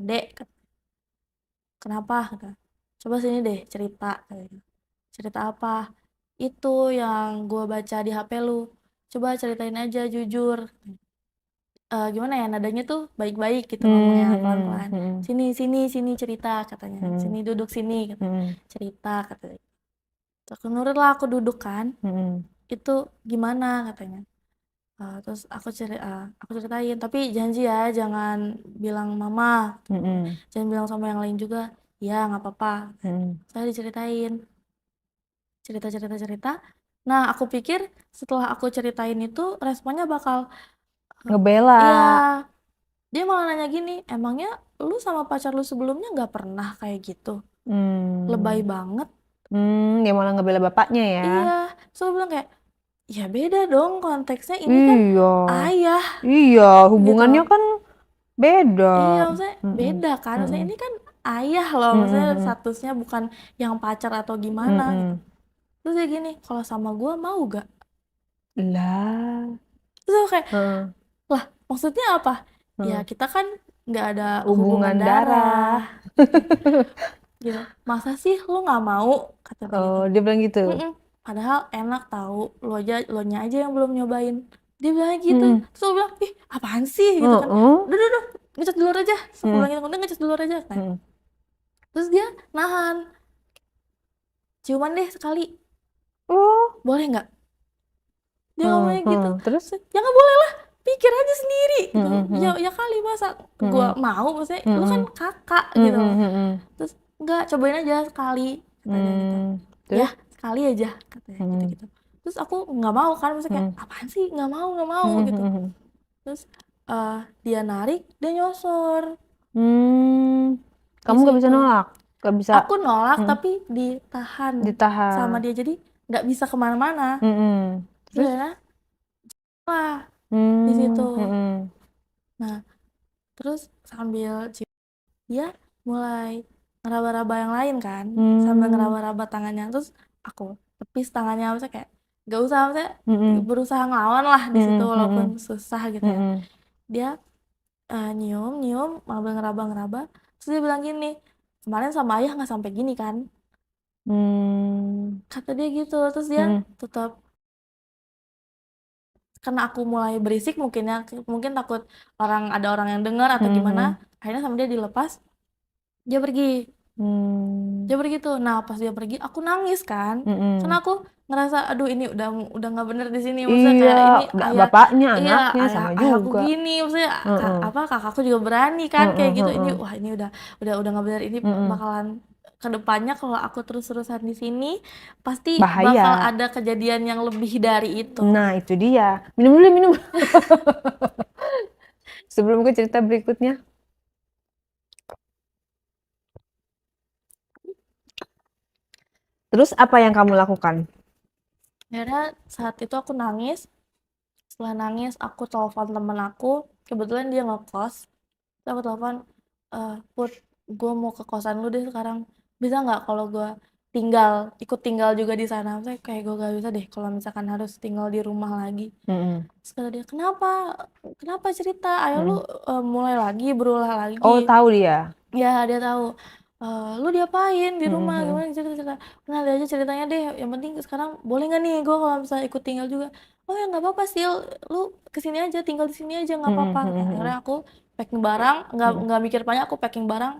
Speaker 2: Dek, kenapa? Kata. Coba sini deh, cerita. Kata dia. Cerita apa? Itu yang gue baca di HP lu. Coba ceritain aja jujur. Gimana ya, nadanya tuh baik-baik gitu
Speaker 1: Hmm.
Speaker 2: ngomongnya,
Speaker 1: Hmm.
Speaker 2: pelan-pelan.
Speaker 1: Hmm.
Speaker 2: Sini, sini, sini cerita, katanya.
Speaker 1: Hmm.
Speaker 2: Sini duduk sini, katanya.
Speaker 1: Hmm.
Speaker 2: Cerita, katanya. Terus nurutlah aku duduk kan.
Speaker 1: Hmm.
Speaker 2: Itu gimana, katanya. Terus aku ceritain, tapi janji ya jangan bilang mama,
Speaker 1: Hmm.
Speaker 2: jangan bilang sama yang lain juga. Ya nggak apa-apa.
Speaker 1: Hmm.
Speaker 2: Saya diceritain, cerita cerita cerita. Nah aku pikir setelah aku ceritain itu responnya bakal,
Speaker 1: Ngebela.
Speaker 2: iya, dia malah nanya gini, emangnya lu sama pacar lu sebelumnya nggak pernah kayak gitu, lebay
Speaker 1: Hmm.
Speaker 2: banget.
Speaker 1: Dia malah ngebela bapaknya ya.
Speaker 2: Iya, so aku bilang kayak, ya beda dong konteksnya, ini kan
Speaker 1: Iya.
Speaker 2: ayah
Speaker 1: Iya,
Speaker 2: gitu.
Speaker 1: hubungannya kan beda.
Speaker 2: Iya, maksudnya
Speaker 1: Mm-mm.
Speaker 2: beda kan. Maksudnya
Speaker 1: Mm-mm.
Speaker 2: ini kan ayah loh, maksudnya
Speaker 1: Mm-mm.
Speaker 2: statusnya bukan yang pacar atau gimana gitu.
Speaker 1: Mm-mm.
Speaker 2: Terus dia gini, kalau sama gue mau gak?
Speaker 1: Lah.
Speaker 2: Terus aku kayak,
Speaker 1: Heeh.
Speaker 2: lah maksudnya apa? Ya
Speaker 1: Heeh.
Speaker 2: kita kan nggak ada hubungan
Speaker 1: Hubungan
Speaker 2: darah
Speaker 1: darah.
Speaker 2: gitu. Masa sih lu nggak mau? Kata dia gitu.
Speaker 1: Oh, dia bilang gitu.
Speaker 2: Mm-mm. Padahal enak tahu, lo nya aja yang belum nyobain. Dia bilang gitu.
Speaker 1: Mm-mm.
Speaker 2: Terus aku bilang, ih apaan sih gitu kan.
Speaker 1: Heeh.
Speaker 2: Udah, ngecas dulu aja. Terus aku
Speaker 1: Mm-mm.
Speaker 2: bilang gitu, udah ngecas dulu aja. Nah,
Speaker 1: Mm-mm.
Speaker 2: terus dia nahan, ciuman deh sekali,
Speaker 1: Oh.
Speaker 2: boleh nggak? Dia ngomongnya gitu.
Speaker 1: Terus?
Speaker 2: Ya nggak boleh lah, pikir aja sendiri gitu. Ya
Speaker 1: Mm-mm.
Speaker 2: ya kali masa gua
Speaker 1: Mm-mm.
Speaker 2: mau, maksudnya lu kan
Speaker 1: Mm-mm.
Speaker 2: kakak gitu loh.
Speaker 1: Mm-mm.
Speaker 2: Terus nggak, cobain aja sekali, kata dia gitu. Ya
Speaker 1: Terus?
Speaker 2: sekali aja, katanya gitu
Speaker 1: Mm-mm.
Speaker 2: gitu. Terus aku nggak mau kan, maksudnya kayak
Speaker 1: Mm-mm.
Speaker 2: apaan sih, nggak mau gitu.
Speaker 1: Mm-mm.
Speaker 2: Terus dia narik, dia nyosor
Speaker 1: Hmm.
Speaker 2: di
Speaker 1: Kamu nggak bisa
Speaker 2: situ.
Speaker 1: nolak, nggak bisa.
Speaker 2: Aku nolak
Speaker 1: Mm.
Speaker 2: tapi ditahan sama
Speaker 1: Ditahan.
Speaker 2: dia, jadi nggak bisa kemana-mana.
Speaker 1: Mm-mm.
Speaker 2: Terus
Speaker 1: Terus?
Speaker 2: ya lah di situ.
Speaker 1: Mm-mm.
Speaker 2: Nah, terus sambil dia mulai ngeraba-raba yang lain kan, sambil
Speaker 1: Hmm.
Speaker 2: ngeraba-raba tangannya. Terus aku tepis tangannya, maksudnya kayak gak usah, maksudnya
Speaker 1: Mm-mm.
Speaker 2: berusaha ngelawan lah di situ
Speaker 1: Mm-mm.
Speaker 2: walaupun
Speaker 1: Mm-mm.
Speaker 2: susah gitu ya.
Speaker 1: Mm-mm.
Speaker 2: Dia nyium nyium sambil ngeraba-ngeraba. Terus dia bilang gini, kemarin sama ayah nggak sampai gini kan,
Speaker 1: Hmm.
Speaker 2: kata dia gitu. Terus dia
Speaker 1: Mm-mm.
Speaker 2: tetap, karena aku mulai berisik mungkin ya, mungkin takut ada orang yang dengar atau gimana,
Speaker 1: Mm-mm.
Speaker 2: akhirnya sama dia dilepas, dia pergi.
Speaker 1: Hmm.
Speaker 2: Dia pergi tuh. Nah pas dia pergi aku nangis kan, karena
Speaker 1: Mm-mm.
Speaker 2: aku ngerasa aduh ini udah nggak bener di sini, maksudnya
Speaker 1: Iya,
Speaker 2: kayak ini
Speaker 1: nggak
Speaker 2: ayah,
Speaker 1: bapaknya,
Speaker 2: iya,
Speaker 1: anaknya
Speaker 2: ayah
Speaker 1: sama
Speaker 2: ayahku
Speaker 1: juga.
Speaker 2: gini, maksudnya
Speaker 1: Heeh.
Speaker 2: kakakku juga berani kan
Speaker 1: Heeh.
Speaker 2: kayak gitu. Ini
Speaker 1: Heeh.
Speaker 2: wah ini udah nggak bener, ini
Speaker 1: Mm-mm.
Speaker 2: bakalan kedepannya kalau aku terus-terusan di sini pasti bakal
Speaker 1: Bahaya.
Speaker 2: ada kejadian yang lebih dari itu.
Speaker 1: Nah, itu dia. Minum dulu, minum. Sebelum ke cerita berikutnya. Terus apa yang kamu lakukan?
Speaker 2: Akhirnya saat itu aku nangis. Setelah nangis aku telepon temen aku, kebetulan dia ngekos. Terus aku telepon, Put, gue mau ke kosan lu deh sekarang, bisa nggak kalau gue ikut tinggal juga di sana. Maksudnya kayak gue gak bisa deh kalau misalkan harus tinggal di rumah lagi.
Speaker 1: Mm-mm.
Speaker 2: Terus kata dia, kenapa cerita, ayo lu
Speaker 1: Mm.
Speaker 2: mulai lagi, berulah
Speaker 1: Oh,
Speaker 2: lagi.
Speaker 1: tahu dia.
Speaker 2: Ya dia tahu. Lu diapain di rumah,
Speaker 1: Mm-mm.
Speaker 2: gimana, cerita-cerita. Nah dia aja ceritanya deh, yang penting sekarang boleh nggak nih gue kalau misalnya ikut tinggal juga. Oh ya nggak apa-apa sih, lu kesini aja, tinggal di sini aja nggak
Speaker 1: Mm-mm.
Speaker 2: apa-apa. Ya,
Speaker 1: Mm-mm.
Speaker 2: akhirnya aku packing barang,
Speaker 1: Mm-mm.
Speaker 2: nggak mikir banyak, aku packing barang,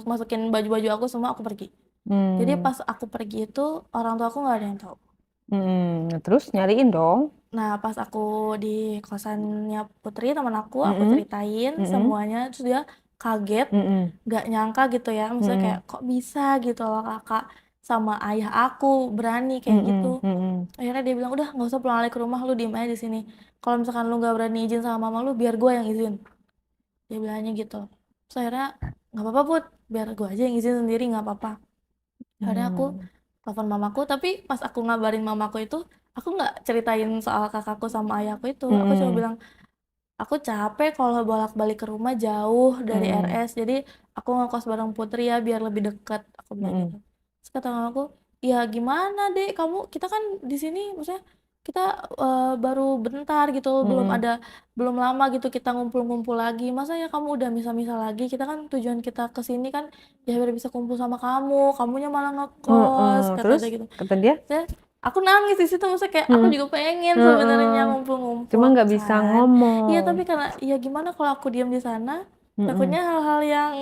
Speaker 2: masukin baju-baju aku semua, aku pergi. Jadi
Speaker 1: Mm.
Speaker 2: pas aku pergi itu orang tua aku nggak ada yang tahu.
Speaker 1: Mm-mm. Nah, terus nyariin dong.
Speaker 2: Nah pas aku di kosannya Putri teman aku
Speaker 1: Mm-mm.
Speaker 2: ceritain
Speaker 1: Mm-mm.
Speaker 2: semuanya, terus dia kaget,
Speaker 1: Mm-mm.
Speaker 2: nggak nyangka gitu ya, maksudnya kayak
Speaker 1: Mm-mm.
Speaker 2: kok bisa gitu loh kakak sama ayah aku berani kayak gitu.
Speaker 1: Mm-mm. Mm-mm.
Speaker 2: Akhirnya dia bilang udah nggak usah pulang lagi ke rumah, lu diem aja di sini. Kalau misalkan lu nggak berani izin sama mama lu, biar gue yang izin. Dia bilangnya gitu. Terus akhirnya nggak apa-apa Put, biar gue aja yang izin sendiri nggak apa-apa. Akhirnya aku
Speaker 1: Mm.
Speaker 2: telepon mamaku, tapi pas aku ngabarin mamaku itu, aku nggak ceritain soal kakakku sama ayahku itu. Aku cuma
Speaker 1: Mm.
Speaker 2: bilang, aku capek kalau bolak-balik ke rumah jauh dari
Speaker 1: Mm.
Speaker 2: RS, jadi aku ngekos bareng Putri ya biar lebih dekat. Aku bilang gitu.
Speaker 1: Mm.
Speaker 2: Terus kata mamaku, ya gimana dek, kita kan di sini, maksudnya kita baru bentar gitu,
Speaker 1: Mm.
Speaker 2: belum lama gitu kita ngumpul-ngumpul lagi. Masa ya kamu udah misah-misah lagi? Kita kan tujuan kita ke sini kan ya biar bisa kumpul sama kamunya malah ngekos,
Speaker 1: Mm.
Speaker 2: kata
Speaker 1: Terus
Speaker 2: dia gitu.
Speaker 1: kata dia.
Speaker 2: Saya, aku nangis di situ, maksudnya kayak aku
Speaker 1: Mm.
Speaker 2: juga pengen sebenarnya
Speaker 1: Mm. Cuma
Speaker 2: ngumpul-ngumpul
Speaker 1: nggak bisa
Speaker 2: kan. Iya, tapi
Speaker 1: ngomong.
Speaker 2: karena ya gimana kalau aku diam di sana,
Speaker 1: Mm-mm.
Speaker 2: takutnya hal-hal yang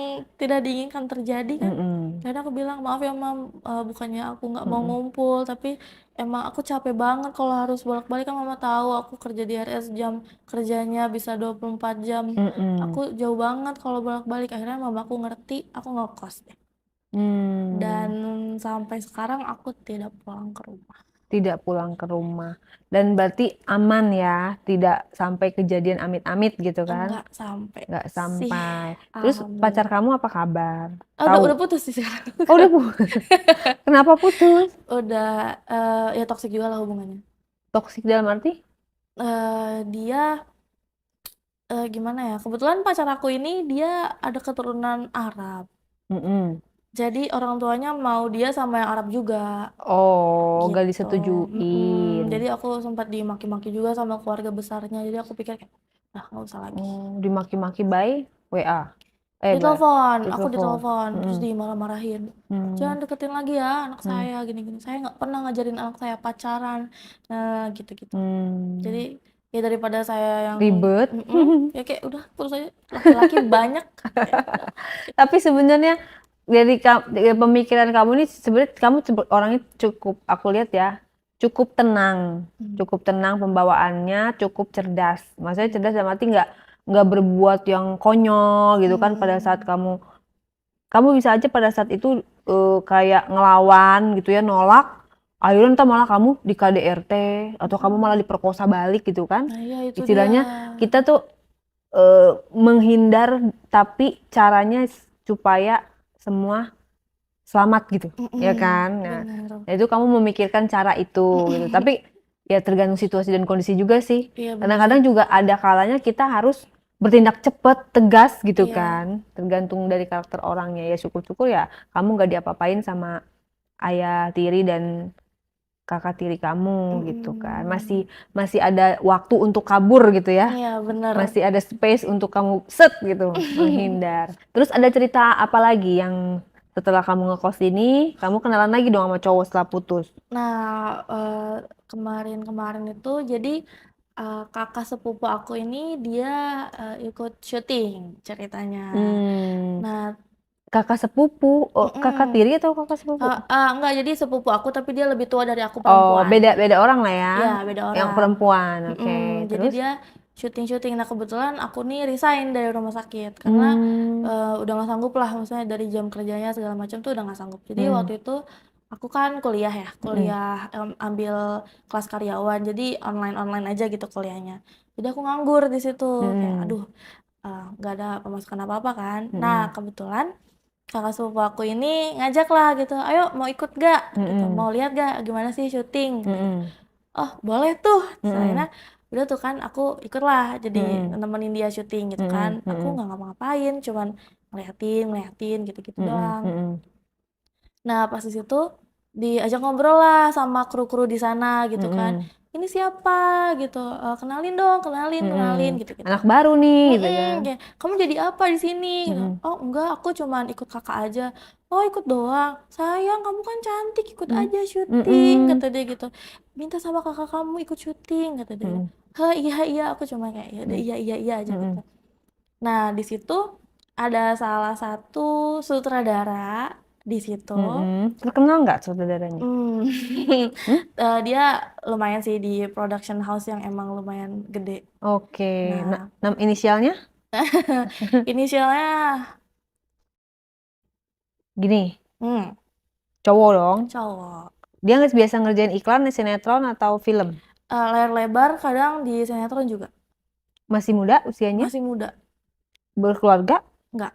Speaker 2: tidak diinginkan terjadi kan.
Speaker 1: Mm-mm.
Speaker 2: Karena aku bilang, maaf ya mam, bukannya aku nggak mau
Speaker 1: Mm-mm.
Speaker 2: ngumpul, tapi emang aku capek banget kalau harus bolak-balik, kan mama tahu aku kerja di RS, jam kerjanya bisa 24 jam. Aku
Speaker 1: Mm-mm.
Speaker 2: jauh banget kalau bolak-balik. Akhirnya mamaku ngerti, aku ngekos deh. Dan
Speaker 1: Hmm.
Speaker 2: sampai sekarang aku tidak pulang ke rumah.
Speaker 1: Tidak pulang ke rumah. Dan berarti aman ya, tidak sampai kejadian amit-amit gitu kan?
Speaker 2: Enggak sampai
Speaker 1: Nggak
Speaker 2: sih,
Speaker 1: sampai. Terus pacar
Speaker 2: alhamdulillah.
Speaker 1: kamu apa kabar?
Speaker 2: Oh, udah
Speaker 1: Tahu?
Speaker 2: putus sih sekarang.
Speaker 1: Oh, udah putus. Kenapa putus?
Speaker 2: Udah ya toksik juga lah hubungannya.
Speaker 1: Toksik dalam arti?
Speaker 2: Dia gimana ya? Kebetulan pacar aku ini dia ada keturunan Arab.
Speaker 1: Mm-mm.
Speaker 2: Jadi orang tuanya mau dia sama yang Arab juga
Speaker 1: Oh, gak
Speaker 2: gitu.
Speaker 1: disetujuin.
Speaker 2: Jadi aku sempat dimaki-maki juga sama keluarga besarnya. Jadi aku pikir kayak, nggak usah lagi.
Speaker 1: Oh, dimaki-maki by WA. Bah,
Speaker 2: Aku
Speaker 1: ditelepon.
Speaker 2: ditelepon, terus
Speaker 1: Mm-mm.
Speaker 2: dimarah-marahin.
Speaker 1: Mm.
Speaker 2: Jangan deketin lagi ya anak
Speaker 1: Mm.
Speaker 2: saya, gini-gini. Saya nggak pernah ngajarin anak saya pacaran, nah gitu-gitu. Jadi
Speaker 1: Mm.
Speaker 2: ya daripada saya yang
Speaker 1: Ribet.
Speaker 2: ya kayak udah terus aja, laki-laki banyak. Ya udah.
Speaker 1: Tapi sebenarnya dari pemikiran kamu ini sebenarnya kamu orangnya cukup, aku lihat ya, cukup tenang pembawaannya, cukup cerdas. Maksudnya cerdas dalam arti nggak berbuat yang konyol gitu kan pada saat kamu bisa aja pada saat itu kayak ngelawan gitu ya, nolak. Akhirnya ntar malah kamu di KDRT atau kamu malah diperkosa balik gitu kan.
Speaker 2: Nah ya itu
Speaker 1: Istilahnya
Speaker 2: dia.
Speaker 1: kita tuh menghindar tapi caranya supaya semua selamat gitu, ya kan? Nah,
Speaker 2: Benar.
Speaker 1: itu kamu memikirkan cara itu gitu. Tapi ya tergantung situasi dan kondisi juga sih.
Speaker 2: Iya benar sih.
Speaker 1: Kadang-kadang juga ada kalanya kita harus bertindak cepat, tegas gitu
Speaker 2: Iya.
Speaker 1: kan. Tergantung dari karakter orangnya. Ya syukur-syukur ya kamu nggak diapa-apain sama ayah tiri dan kakak tiri kamu gitu kan. Masih ada waktu untuk kabur gitu ya.
Speaker 2: Iya benar.
Speaker 1: Masih ada space untuk kamu set gitu, menghindar. Terus ada cerita apa lagi yang setelah kamu ngekos ini, kamu kenalan lagi dong sama cowok setelah putus?
Speaker 2: Nah, kemarin-kemarin itu jadi kakak sepupu aku ini dia ikut syuting ceritanya. Nah,
Speaker 1: Kakak sepupu, oh, kakak
Speaker 2: mm-mm.
Speaker 1: tiri atau kakak sepupu?
Speaker 2: Enggak, jadi sepupu aku tapi dia lebih tua dari aku,
Speaker 1: Oh,
Speaker 2: perempuan.
Speaker 1: beda orang lah ya.
Speaker 2: Ya, beda
Speaker 1: Yang
Speaker 2: orang.
Speaker 1: perempuan, oke.
Speaker 2: Jadi
Speaker 1: Terus?
Speaker 2: dia syuting-syuting. Nah, kebetulan aku nih resign dari rumah sakit karena udah nggak sanggup lah, maksudnya dari jam kerjanya segala macam tuh udah nggak sanggup. Jadi waktu itu aku kan kuliah ambil kelas karyawan, jadi online aja gitu kuliahnya. Jadi aku nganggur di situ, kayak aduh nggak ada pemasukan apa-apa kan. Nah, kebetulan kakak sepupu aku ini ngajak lah gitu, ayo mau ikut gak? Gitu, mau lihat gak gimana sih syuting? Gitu. Oh boleh tuh. Akhirnya udah tuh kan aku ikut lah jadi nemenin dia syuting gitu kan. Aku nggak ngapa-ngapain, cuman ngeliatin gitu-gitu doang. Nah pas di situ diajak ngobrol lah sama kru-kru di sana gitu kan.
Speaker 1: Mm-mm.
Speaker 2: Ini siapa gitu, kenalin dong, kenalin
Speaker 1: Mm-mm.
Speaker 2: gitu-gitu.
Speaker 1: Anak baru nih gitu kan.
Speaker 2: Kayak, kamu jadi apa di sini? Gitu.
Speaker 1: Mm-mm.
Speaker 2: Oh enggak, aku cuman ikut kakak aja. Oh ikut doang. Sayang, kamu kan cantik, ikut
Speaker 1: Mm.
Speaker 2: aja syuting,
Speaker 1: Mm-mm.
Speaker 2: kata dia gitu. Minta sama kakak kamu ikut syuting, kata dia.
Speaker 1: Mm-mm.
Speaker 2: Hah iya iya, aku cuma kayak ya udah
Speaker 1: Mm-mm.
Speaker 2: iya aja gitu.
Speaker 1: Mm-mm.
Speaker 2: Nah di situ ada salah satu sutradara di situ.
Speaker 1: Mm-mm. Terkenal nggak saudaranya?
Speaker 2: Hmm.
Speaker 1: Hmm?
Speaker 2: Dia lumayan sih di production house yang emang lumayan gede.
Speaker 1: Oke.
Speaker 2: Nah,
Speaker 1: Inisialnya
Speaker 2: inisialnya
Speaker 1: gini,
Speaker 2: hmm,
Speaker 1: cowok dong.
Speaker 2: cowok.
Speaker 1: Dia nggak biasa ngerjain iklan, sinetron atau film.
Speaker 2: Layar lebar kadang di sinetron juga.
Speaker 1: Masih muda usianya,
Speaker 2: Masih muda.
Speaker 1: berkeluarga.
Speaker 2: Enggak.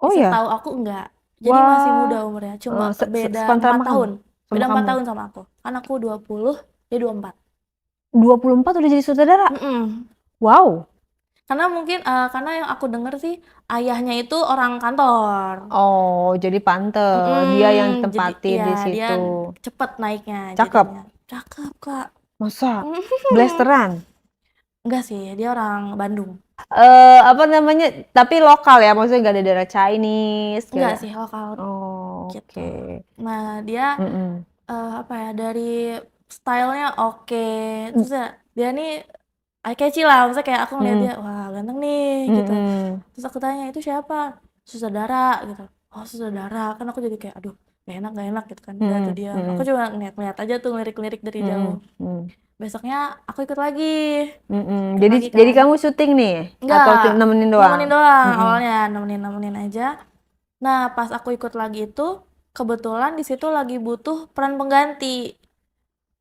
Speaker 1: Oh ya,
Speaker 2: Setahu aku enggak. Jadi masih muda
Speaker 1: wah,
Speaker 2: umurnya. Cuma beda
Speaker 1: sepantaran
Speaker 2: 4
Speaker 1: sama kamu,
Speaker 2: tahun.
Speaker 1: sama
Speaker 2: Beda 4
Speaker 1: kamu.
Speaker 2: tahun sama aku. Kan aku 20, dia 24.
Speaker 1: 24 udah jadi sutradara.
Speaker 2: Mm-mm.
Speaker 1: Wow.
Speaker 2: Karena mungkin karena yang aku denger sih ayahnya itu orang kantor.
Speaker 1: Oh, jadi pantes dia yang
Speaker 2: Jadi
Speaker 1: ditempatin
Speaker 2: ya
Speaker 1: di
Speaker 2: dia
Speaker 1: situ.
Speaker 2: cepet naiknya
Speaker 1: Cakep.
Speaker 2: jadinya. Cakep, Kak.
Speaker 1: Masa? Blasteran.
Speaker 2: Enggak sih, dia orang Bandung.
Speaker 1: Apa namanya? Tapi lokal ya, maksudnya nggak ada daerah Chinese,
Speaker 2: Enggak
Speaker 1: kayak.
Speaker 2: sih, lokal
Speaker 1: Oh,
Speaker 2: gitu.
Speaker 1: oke.
Speaker 2: Nah, dia
Speaker 1: Mm-mm.
Speaker 2: apa ya, dari stylenya oke. Terus ya, dia nih eye catchy lah. Maksudnya kayak aku ngeliat dia,
Speaker 1: Mm-mm.
Speaker 2: wah ganteng nih gitu.
Speaker 1: Mm-mm.
Speaker 2: Terus aku tanya, itu siapa? Sutradara gitu. Oh, sutradara. Kan aku jadi kayak, aduh, gak enak gitu kan. Udah tuh
Speaker 1: Mm-mm.
Speaker 2: dia. Aku
Speaker 1: Mm-mm.
Speaker 2: cuma ngeliat-ngeliat aja tuh, ngelirik-ngelirik dari jauh.
Speaker 1: Mm-mm. Mm-mm.
Speaker 2: Besoknya aku ikut lagi.
Speaker 1: Mm-mm.
Speaker 2: Ikut
Speaker 1: Jadi
Speaker 2: lagi
Speaker 1: jadi
Speaker 2: kan.
Speaker 1: kamu syuting nih atau
Speaker 2: Enggak,
Speaker 1: nemenin doang?
Speaker 2: nemenin doang
Speaker 1: Mm-mm.
Speaker 2: awalnya, nemenin aja. Nah, pas aku ikut lagi itu, kebetulan di situ lagi butuh peran pengganti.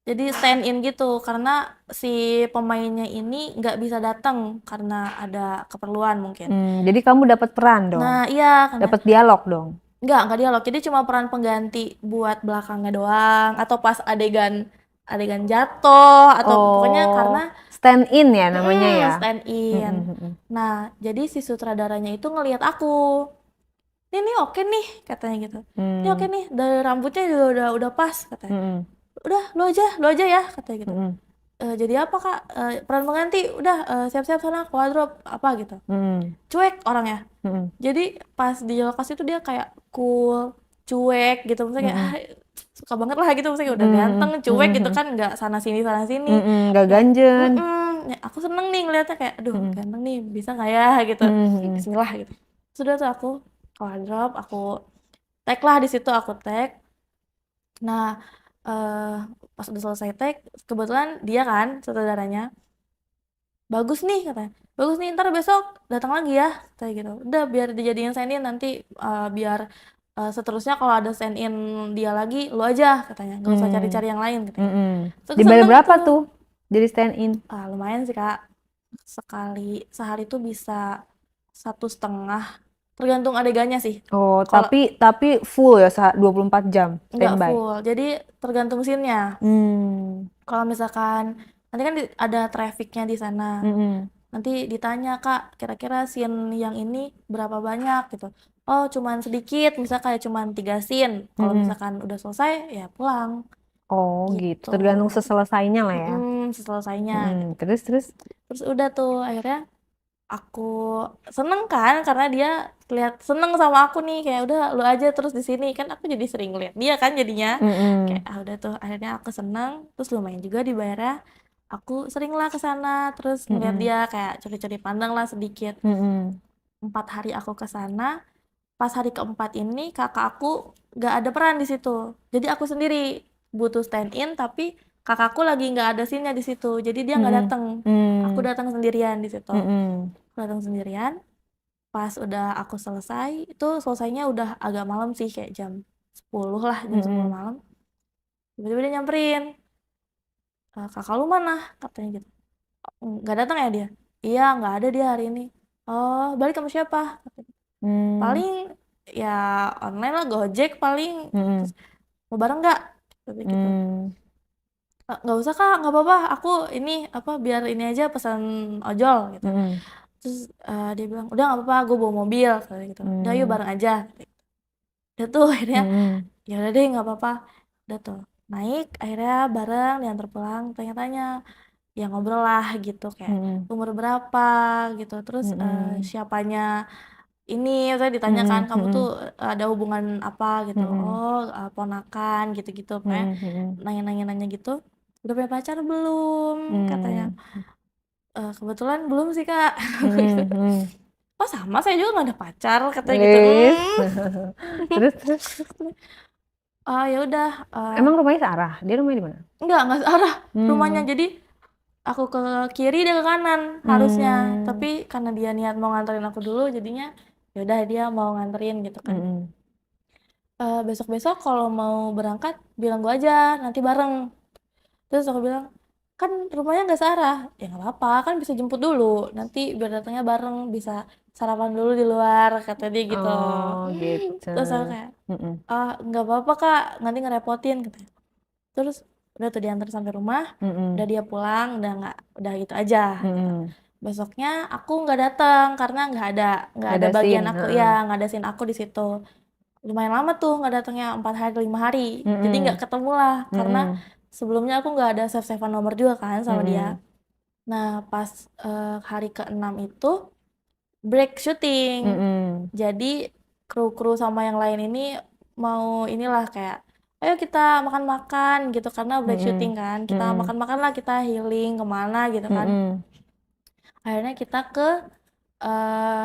Speaker 2: Jadi stand in gitu, karena si pemainnya ini nggak bisa datang karena ada keperluan mungkin.
Speaker 1: Jadi kamu dapat peran dong,
Speaker 2: Nah, iya, karena
Speaker 1: dapat dialog dong.
Speaker 2: nggak dialog. Jadi cuma peran pengganti buat belakangnya doang, atau pas adegan adegan jatuh, atau pokoknya karena
Speaker 1: Oh, stand in ya namanya ya.
Speaker 2: stand in.
Speaker 1: Mm-mm. Mm-mm.
Speaker 2: Nah, jadi si sutradaranya itu ngelihat aku. Ini oke nih katanya gitu. Ini oke
Speaker 1: Mm.
Speaker 2: nih, dari rambutnya juga udah pas katanya.
Speaker 1: Mm-mm.
Speaker 2: Udah lu aja ya katanya gitu.
Speaker 1: Mm-mm.
Speaker 2: Jadi apa kak? Peran pengganti udah siap-siap sana ke wardrobe apa gitu.
Speaker 1: Mm-mm.
Speaker 2: Cuek orangnya.
Speaker 1: Mm-mm.
Speaker 2: Jadi pas di lokasi itu dia kayak cool, cuek gitu. Maksudnya kayak
Speaker 1: Mm-mm.
Speaker 2: suka banget lah gitu. Maksudnya udah ganteng,
Speaker 1: Mm-mm.
Speaker 2: cuek gitu
Speaker 1: Mm-mm.
Speaker 2: kan, nggak sana sini sana sini.
Speaker 1: Mm-mm. Gak
Speaker 2: Ya,
Speaker 1: ganjen.
Speaker 2: ya, aku seneng nih ngeliatnya kayak, aduh
Speaker 1: Mm-mm.
Speaker 2: ganteng nih, bisa nggak ya gitu.
Speaker 1: Mm-mm.
Speaker 2: Bismillah gitu. Sudah tuh aku ke wardrobe, aku tag lah di situ aku tag. Nah, eh pas udah selesai tag, kebetulan dia kan sutradaranya bagus nih katanya. Bagus nih, ntar besok datang lagi ya kayak gitu. Udah biar dijadiin stand in nanti biar seterusnya kalau ada stand in dia lagi lu aja katanya. Nggak usah
Speaker 1: Mm.
Speaker 2: cari-cari yang lain katanya.
Speaker 1: Mm-mm.
Speaker 2: Terus aku
Speaker 1: Dibayar
Speaker 2: seneng
Speaker 1: berapa
Speaker 2: tuh.
Speaker 1: tuh jadi stand in?
Speaker 2: Lumayan sih Kak. Sehari tuh bisa 1,5, tergantung adegannya sih.
Speaker 1: Oh,
Speaker 2: Kalau
Speaker 1: tapi full ya 24 jam
Speaker 2: nggak
Speaker 1: standby.
Speaker 2: full, jadi tergantung scene-nya.
Speaker 1: Hmm.
Speaker 2: Kalau misalkan nanti kan ada trafficnya di sana,
Speaker 1: Mm-mm.
Speaker 2: nanti ditanya kak kira-kira scene yang ini berapa banyak gitu. Oh cuman sedikit, misal kayak cuman 3 scene. Kalau
Speaker 1: Mm-mm.
Speaker 2: misalkan udah selesai ya pulang
Speaker 1: Oh gitu,
Speaker 2: gitu.
Speaker 1: tergantung seselesainya lah ya.
Speaker 2: Selesainya gitu.
Speaker 1: Terus.
Speaker 2: Terus udah tuh akhirnya aku seneng kan karena dia lihat seneng sama aku nih, kayak udah lu aja terus di sini kan, aku jadi sering lihat dia kan jadinya kayak
Speaker 1: Mm-mm.
Speaker 2: udah tuh akhirnya aku seneng, terus lumayan juga dibayarnya. Aku sering lah ke sana terus ngeliat
Speaker 1: Mm-mm.
Speaker 2: dia kayak curi-curi pandang lah sedikit.
Speaker 1: Mm-mm.
Speaker 2: 4 hari aku ke sana, pas hari keempat ini kakak aku gak ada peran di situ, jadi aku sendiri butuh stand in, tapi kakakku lagi nggak ada scene-nya di situ, jadi dia nggak
Speaker 1: Mm-mm.
Speaker 2: datang. Aku
Speaker 1: Mm.
Speaker 2: datang sendirian di situ.
Speaker 1: Mm-mm.
Speaker 2: Aku datang sendirian. Pas udah aku selesai, itu selesainya udah agak malam sih, kayak jam 10 lah, jam 10
Speaker 1: Mm-mm.
Speaker 2: malam. Tiba-tiba dia nyamperin, kakak lu mana? Katanya gitu. Nggak datang ya dia? Iya, nggak ada dia hari ini. Oh, balik kamu siapa? Katanya.
Speaker 1: Mm.
Speaker 2: Paling ya online lah, Gojek paling. Terus,
Speaker 1: Mm-mm.
Speaker 2: mau bareng nggak? Katanya gitu.
Speaker 1: Mm.
Speaker 2: Nggak usah kak, nggak apa-apa. Aku ini apa biar ini aja pesan ojol gitu.
Speaker 1: Mm-mm.
Speaker 2: Terus dia bilang, udah nggak apa-apa, gue bawa mobil. Katanya gitu. Udah yuk
Speaker 1: Mm.
Speaker 2: bareng aja. Udah tuh akhirnya
Speaker 1: Mm-mm.
Speaker 2: ya udah deh nggak apa-apa, udah tuh naik akhirnya bareng diantar pulang, tanya-tanya ya ngobrol lah gitu kayak
Speaker 1: Mm-mm.
Speaker 2: umur berapa gitu, terus
Speaker 1: Mm-mm.
Speaker 2: siapanya ini, saya ditanyakan
Speaker 1: Mm-mm.
Speaker 2: kamu tuh
Speaker 1: Mm-mm.
Speaker 2: ada hubungan apa gitu,
Speaker 1: Mm-mm.
Speaker 2: oh ponakan gitu-gitu, pokoknya
Speaker 1: Mm-mm. Mm-mm.
Speaker 2: nanya-nanya gitu, udah punya pacar belum katanya.
Speaker 1: Mm.
Speaker 2: Kebetulan belum sih kak.
Speaker 1: Mm-mm. Mm.
Speaker 2: Oh sama, saya juga nggak ada pacar katanya gitu.
Speaker 1: Wis. Terus.
Speaker 2: Ya udah,
Speaker 1: Emang rumahnya searah? Dia rumahnya di mana?
Speaker 2: nggak searah rumahnya,
Speaker 1: Hmm.
Speaker 2: jadi aku ke kiri dia ke kanan harusnya,
Speaker 1: Hmm.
Speaker 2: tapi karena dia niat mau nganterin aku dulu jadinya ya udah dia mau nganterin gitu kan.
Speaker 1: Mm-mm.
Speaker 2: Besok-besok kalau mau berangkat bilang gua aja nanti bareng. Terus aku bilang kan rumahnya nggak searah, ya nggak apa-apa kan bisa jemput dulu nanti biar datangnya bareng, bisa sarapan dulu di luar kata dia gitu.
Speaker 1: Oh gitu.
Speaker 2: Terus aku kayak
Speaker 1: Mm-mm.
Speaker 2: nggak apa-apa kak, nanti ngerepotin katanya. Terus udah tuh diantar sampai rumah, udah
Speaker 1: Mm-mm.
Speaker 2: dia pulang, udah gitu aja gitu.
Speaker 1: Mm-mm.
Speaker 2: Besoknya aku nggak datang karena nggak
Speaker 1: Nggak
Speaker 2: ada
Speaker 1: ada
Speaker 2: bagian
Speaker 1: scene.
Speaker 2: aku
Speaker 1: Heeh.
Speaker 2: ya, nggak ada scene aku di situ. Lumayan lama tuh nggak datangnya, 4 hari 5 hari, jadi nggak
Speaker 1: Mm-mm.
Speaker 2: ketemu lah karena
Speaker 1: Mm-mm.
Speaker 2: sebelumnya aku nggak ada save-savean nomor juga kan sama dia.
Speaker 1: Mm-mm.
Speaker 2: Nah pas hari ke-6 itu break syuting,
Speaker 1: Mm-mm.
Speaker 2: jadi kru-kru sama yang lain ini mau inilah kayak ayo kita makan-makan gitu karena break syuting
Speaker 1: Mm-mm.
Speaker 2: kan, kita
Speaker 1: Mm-mm.
Speaker 2: makan-makan lah, kita healing kemana gitu kan.
Speaker 1: Mm-mm.
Speaker 2: Akhirnya kita ke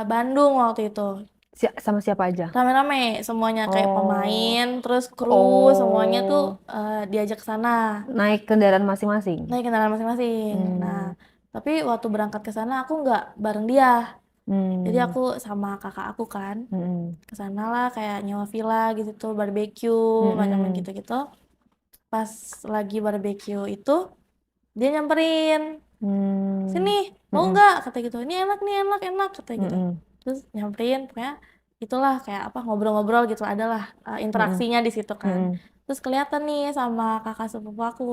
Speaker 2: Bandung waktu itu
Speaker 1: Sama siapa aja?
Speaker 2: rame-rame semuanya, kayak
Speaker 1: Oh.
Speaker 2: pemain terus kru semuanya tuh
Speaker 1: Oh.
Speaker 2: diajak ke sana
Speaker 1: Naik kendaraan masing-masing.
Speaker 2: naik kendaraan masing-masing. Nah
Speaker 1: Hmm.
Speaker 2: tapi waktu berangkat ke sana aku nggak bareng dia, jadi
Speaker 1: Hmm.
Speaker 2: aku sama kakak aku kan
Speaker 1: Mm-mm.
Speaker 2: ke sana lah, kayak nyewa villa gitu tuh, barbeque macam
Speaker 1: Mm-mm.
Speaker 2: gitu-gitu. Pas lagi barbeque itu dia nyamperin,
Speaker 1: Hmm.
Speaker 2: sini mau
Speaker 1: Mm-mm.
Speaker 2: nggak kata gitu, ini enak nih, enak enak kata gitu.
Speaker 1: Mm-mm.
Speaker 2: Terus nyamperin pokoknya itulah kayak apa, ngobrol-ngobrol gitu, adalah
Speaker 1: Mm-mm.
Speaker 2: interaksinya di situ kan.
Speaker 1: Mm-mm.
Speaker 2: Terus kelihatan nih sama kakak sepupu aku,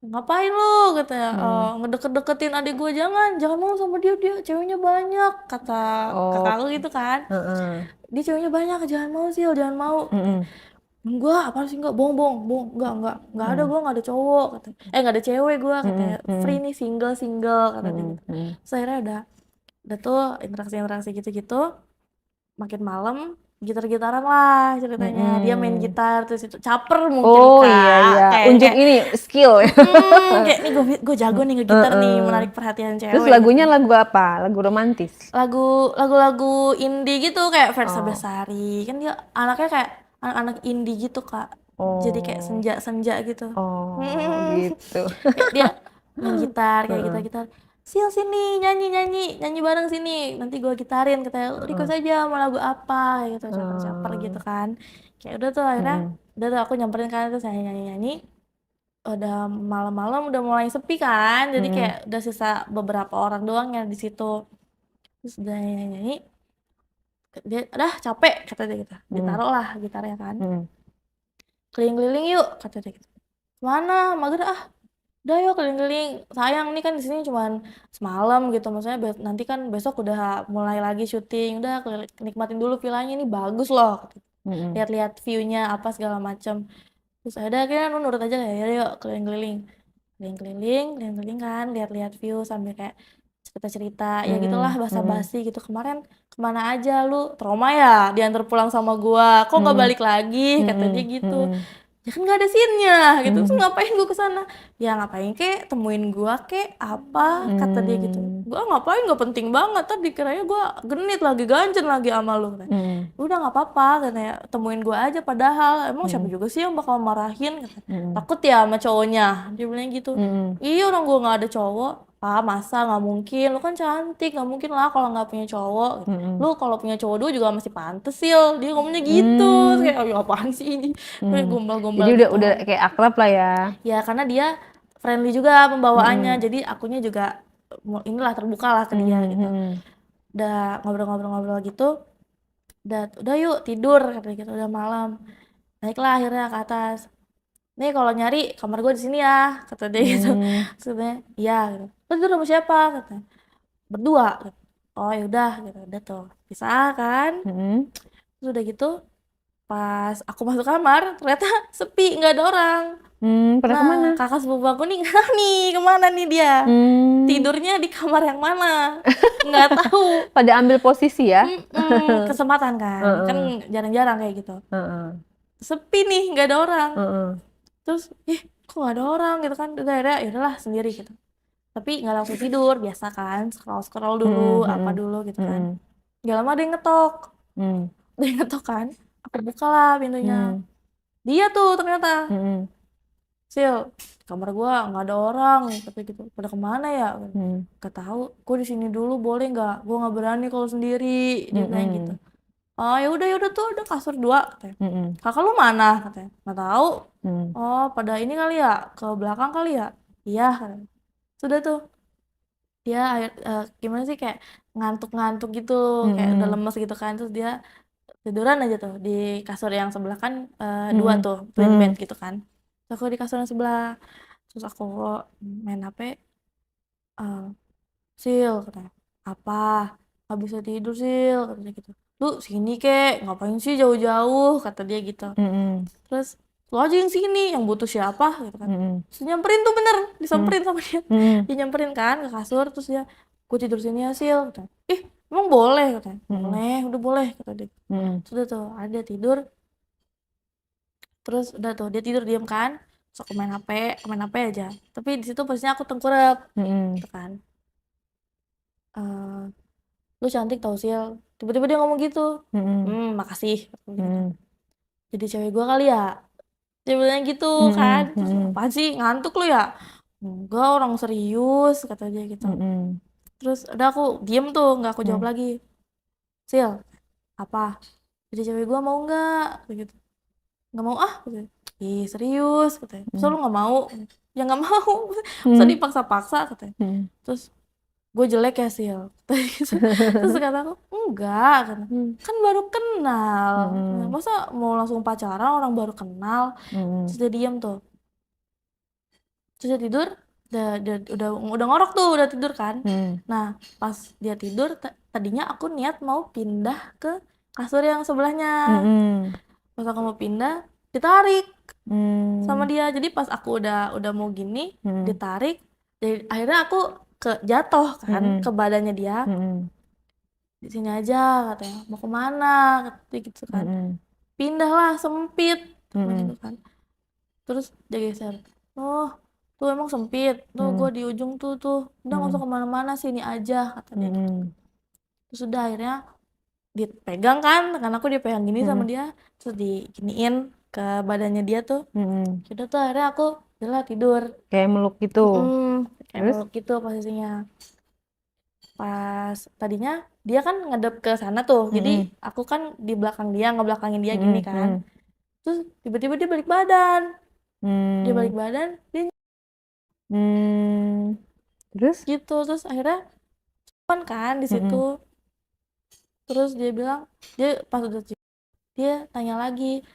Speaker 2: ngapain lu katanya,
Speaker 1: Mm-mm.
Speaker 2: ngedeket-deketin adik gue, jangan jangan mau sama dia, dia ceweknya banyak kata kakak
Speaker 1: Oh.
Speaker 2: aku gitu kan,
Speaker 1: Heeh.
Speaker 2: dia ceweknya banyak jangan mau sih, jangan mau katanya.
Speaker 1: Mm-mm.
Speaker 2: Enggak, apa sih, enggak, bohong bohong bohong, enggak ada,
Speaker 1: Mm.
Speaker 2: gue nggak ada cowok katanya, nggak ada cewek gue katanya,
Speaker 1: Mm-mm.
Speaker 2: free
Speaker 1: Mm-mm.
Speaker 2: nih, single single kata dia
Speaker 1: Mm-mm.
Speaker 2: gitu.
Speaker 1: Mm-mm.
Speaker 2: Terus akhirnya udah tuh interaksi gitu-gitu, makin malam gitar-gitaran lah ceritanya, dia main
Speaker 1: Mm-mm.
Speaker 2: gitar terus itu caper mungkin
Speaker 1: Oh iya iya,
Speaker 2: kak, kayak
Speaker 1: unjuk
Speaker 2: kayak
Speaker 1: ini skill ya.
Speaker 2: kayak nih gue jago nih ngegitar nih,
Speaker 1: Heeh.
Speaker 2: menarik perhatian
Speaker 1: Terus
Speaker 2: cewek gitu.
Speaker 1: lagunya lagu apa? Lagu romantis.
Speaker 2: Lagu-lagu indie gitu kayak Versa
Speaker 1: Oh.
Speaker 2: Besari, kan dia anaknya kayak anak-anak indie gitu kak, jadi kayak
Speaker 1: Oh.
Speaker 2: senja-senja gitu.
Speaker 1: Oh gitu.
Speaker 2: Kayak dia main gitar kayak
Speaker 1: Heeh.
Speaker 2: gitar-gitar, Sil sini nyanyi nyanyi nyanyi bareng sini nanti gue gitarin katanya,
Speaker 1: Heeh.
Speaker 2: request aja mau lagu apa gitu, caper-caper gitu
Speaker 1: Oh.
Speaker 2: kan. Kayak udah tuh akhirnya
Speaker 1: Mm-mm.
Speaker 2: udah tuh aku nyamperin kan, terus nyanyi nyanyi nyanyi, udah malam-malam udah mulai sepi kan, jadi kayak
Speaker 1: Mm-mm.
Speaker 2: udah sisa beberapa orang doang yang di situ. Terus udah nyanyi nyanyi, dia udah capek kata dia gitu,
Speaker 1: Mm-mm.
Speaker 2: ditaruh lah gitarnya kan,
Speaker 1: Mm-mm.
Speaker 2: keliling-keliling yuk kata dia gitu. Mana mager ah, udah yuk keliling-keliling, sayang nih kan di sini cuman semalam gitu, maksudnya nanti kan besok udah mulai lagi syuting, udah nikmatin dulu villanya, ini bagus loh,
Speaker 1: Mm-mm.
Speaker 2: lihat-lihat view-nya apa segala macam. Terus ada akhirnya lu nurut aja, ya yuk keliling-keliling, keliling-keliling kan, lihat-lihat view sambil kayak cerita-cerita ya gitulah,
Speaker 1: Mm-mm. Mm-mm.
Speaker 2: basa-basi gitu, kemarin kemana aja lu, trauma ya diantar pulang sama gua, kok nggak
Speaker 1: Mm-mm.
Speaker 2: balik lagi kata dia
Speaker 1: Mm-mm.
Speaker 2: gitu.
Speaker 1: Mm-mm.
Speaker 2: Ya kan nggak ada scene-nya gitu, terus
Speaker 1: Mm-mm.
Speaker 2: ngapain gue kesana, ya ngapain kek, temuin gua kek apa kata dia gitu.
Speaker 1: Mm-mm.
Speaker 2: Gua ngapain, nggak penting banget, tadi dikiranya gua genit lagi, ganjen lagi sama lu katanya.
Speaker 1: Mm-mm.
Speaker 2: Udah nggak apa-apa katanya, temuin gua aja, padahal emang siapa
Speaker 1: Mm-mm.
Speaker 2: juga sih yang bakal marahin kata.
Speaker 1: Mm-mm.
Speaker 2: Takut ya sama cowoknya, dia bilang gitu.
Speaker 1: Mm-mm.
Speaker 2: Iya orang gua nggak ada cowok, masa nggak mungkin, lu kan cantik, nggak mungkin lah kalau nggak punya cowok,
Speaker 1: Mm-mm.
Speaker 2: lu kalau punya cowok dua juga masih pantes sil, dia ngomongnya gitu. Terus
Speaker 1: Mm.
Speaker 2: kayak oh, apaan sih ini, kayak
Speaker 1: Mm. Jadi
Speaker 2: gombal-gombal
Speaker 1: udah
Speaker 2: gitu.
Speaker 1: kayak akrab lah ya.
Speaker 2: Ya karena dia friendly juga pembawaannya,
Speaker 1: Mm-mm.
Speaker 2: jadi akunya juga inilah terbuka lah ke dia gitu.
Speaker 1: Mm-mm.
Speaker 2: Udah ngobrol-ngobrol-ngobrol gitu, udah yuk tidur katanya gitu, udah malam. Naiklah akhirnya ke atas. Nih kalau nyari kamar gue di sini ya, kata dia gitu.
Speaker 1: Mm.
Speaker 2: Sebenarnya iya gitu. Terus tidur sama siapa? Kata. Berdua. Oh ya udah gitu, udah tuh pisah kan.
Speaker 1: Mm-mm.
Speaker 2: Terus udah gitu Pas aku masuk kamar ternyata sepi, nggak ada orang.
Speaker 1: Pada kemana?
Speaker 2: Nah, kakak sepupu aku nih nggak tahu nih kemana nih dia. Tidurnya di kamar yang mana? Nggak tahu.
Speaker 1: Pada ambil posisi ya?
Speaker 2: Kesempatan kan, kan jarang-jarang kayak gitu.
Speaker 1: Heeh.
Speaker 2: Sepi nih, nggak ada orang.
Speaker 1: Heeh.
Speaker 2: Terus, kok nggak ada orang gitu kan? Udah akhirnya ya udahlah sendiri gitu. Tapi nggak langsung tidur, biasa kan, scroll dulu, apa dulu gitu kan. Gak lama ada yang ngetok, ada yang ngetok kan. Aku buka lah pintunya. Dia tuh ternyata. Sil, kamar gua nggak ada orang, tapi gitu. Pada kemana ya? Gak tahu. Gua di sini dulu boleh nggak? Gua nggak berani kalau sendiri. Dia bilang gitu. Oh ya udah tuh ada kasur 2 katanya. Kakak lu mana katanya? Nggak tahu. Oh pada ini kali ya, ke belakang kali ya? Iya katanya. Sudah tuh dia gimana sih kayak ngantuk-ngantuk gitu, kayak udah lemes gitu kan. Terus dia tiduran aja tuh di kasur yang sebelah kan 2 tuh twin bed gitu kan. Terus aku di kasur yang sebelah. Terus aku main HP. Sil katanya, apa nggak bisa tidur Sil katanya gitu. Lu sini kek, ngapain sih jauh-jauh kata dia gitu. Terus lu aja yang sini, yang butuh siapa gitu kan. Terus nyamperin tuh bener, disamperin sama dia. Dia nyamperin kan ke kasur, terus dia, gue tidur sini ya Sil katanya. Emang boleh katanya. Boleh, udah boleh kata dia. Sudah tuh ada tidur. Terus udah tuh dia tidur diam kan. Terus aku main HP aja. Tapi di situ posisinya aku tengkurap gitu kan. Lu cantik tau Sil. Tiba-tiba dia ngomong gitu. Makasih. Jadi cewek gue kali ya. Dia bilang gitu kan. Terus apaan sih ngantuk lu ya? Enggak, orang serius kata dia gitu. Terus udah aku diem tuh, nggak aku jawab lagi. Sil, apa? Jadi cewek gue mau nggak? Gitu. Nggak mau ah. Gitu. Ih serius katanya. Terus lu nggak mau? Ya nggak mau. Masa dipaksa-paksa katanya. Terus gue jelek ya Sil. Terus kata aku enggak kata. Kan baru kenal. Masa mau langsung pacaran orang baru kenal. Terus dia diem tuh. Terus dia tidur. Udah ngorok tuh, udah tidur kan. Nah pas dia tidur tadinya aku niat mau pindah ke kasur yang sebelahnya. Pas aku mau pindah ditarik sama dia. Jadi pas aku udah mau gini ditarik. Jadi akhirnya aku jatuh kan ke badannya dia. Di sini aja katanya. Mau kemana katanya gitu kan. Pindahlah sempit gitu kan. Terus dia geser. Oh tuh emang sempit. Tuh gue di ujung tuh. Udah gak usah kemana-mana sini aja kata dia gitu. Terus udah akhirnya dipegang kan. Karena aku dipegang gini sama dia. Terus diginiin ke badannya dia tuh. Udah tuh akhirnya aku udah tidur.
Speaker 1: Kayak meluk gitu.
Speaker 2: Kayak meluk gitu posisinya. Pas tadinya dia kan ngadep ke sana tuh. Jadi aku kan di belakang dia, ngebelakangin dia gini kan. Terus tiba-tiba dia balik badan. Dia balik badan, dia
Speaker 1: Terus?
Speaker 2: gitu. Terus akhirnya kan di situ. Terus dia bilang, dia pas udah dia tanya lagi,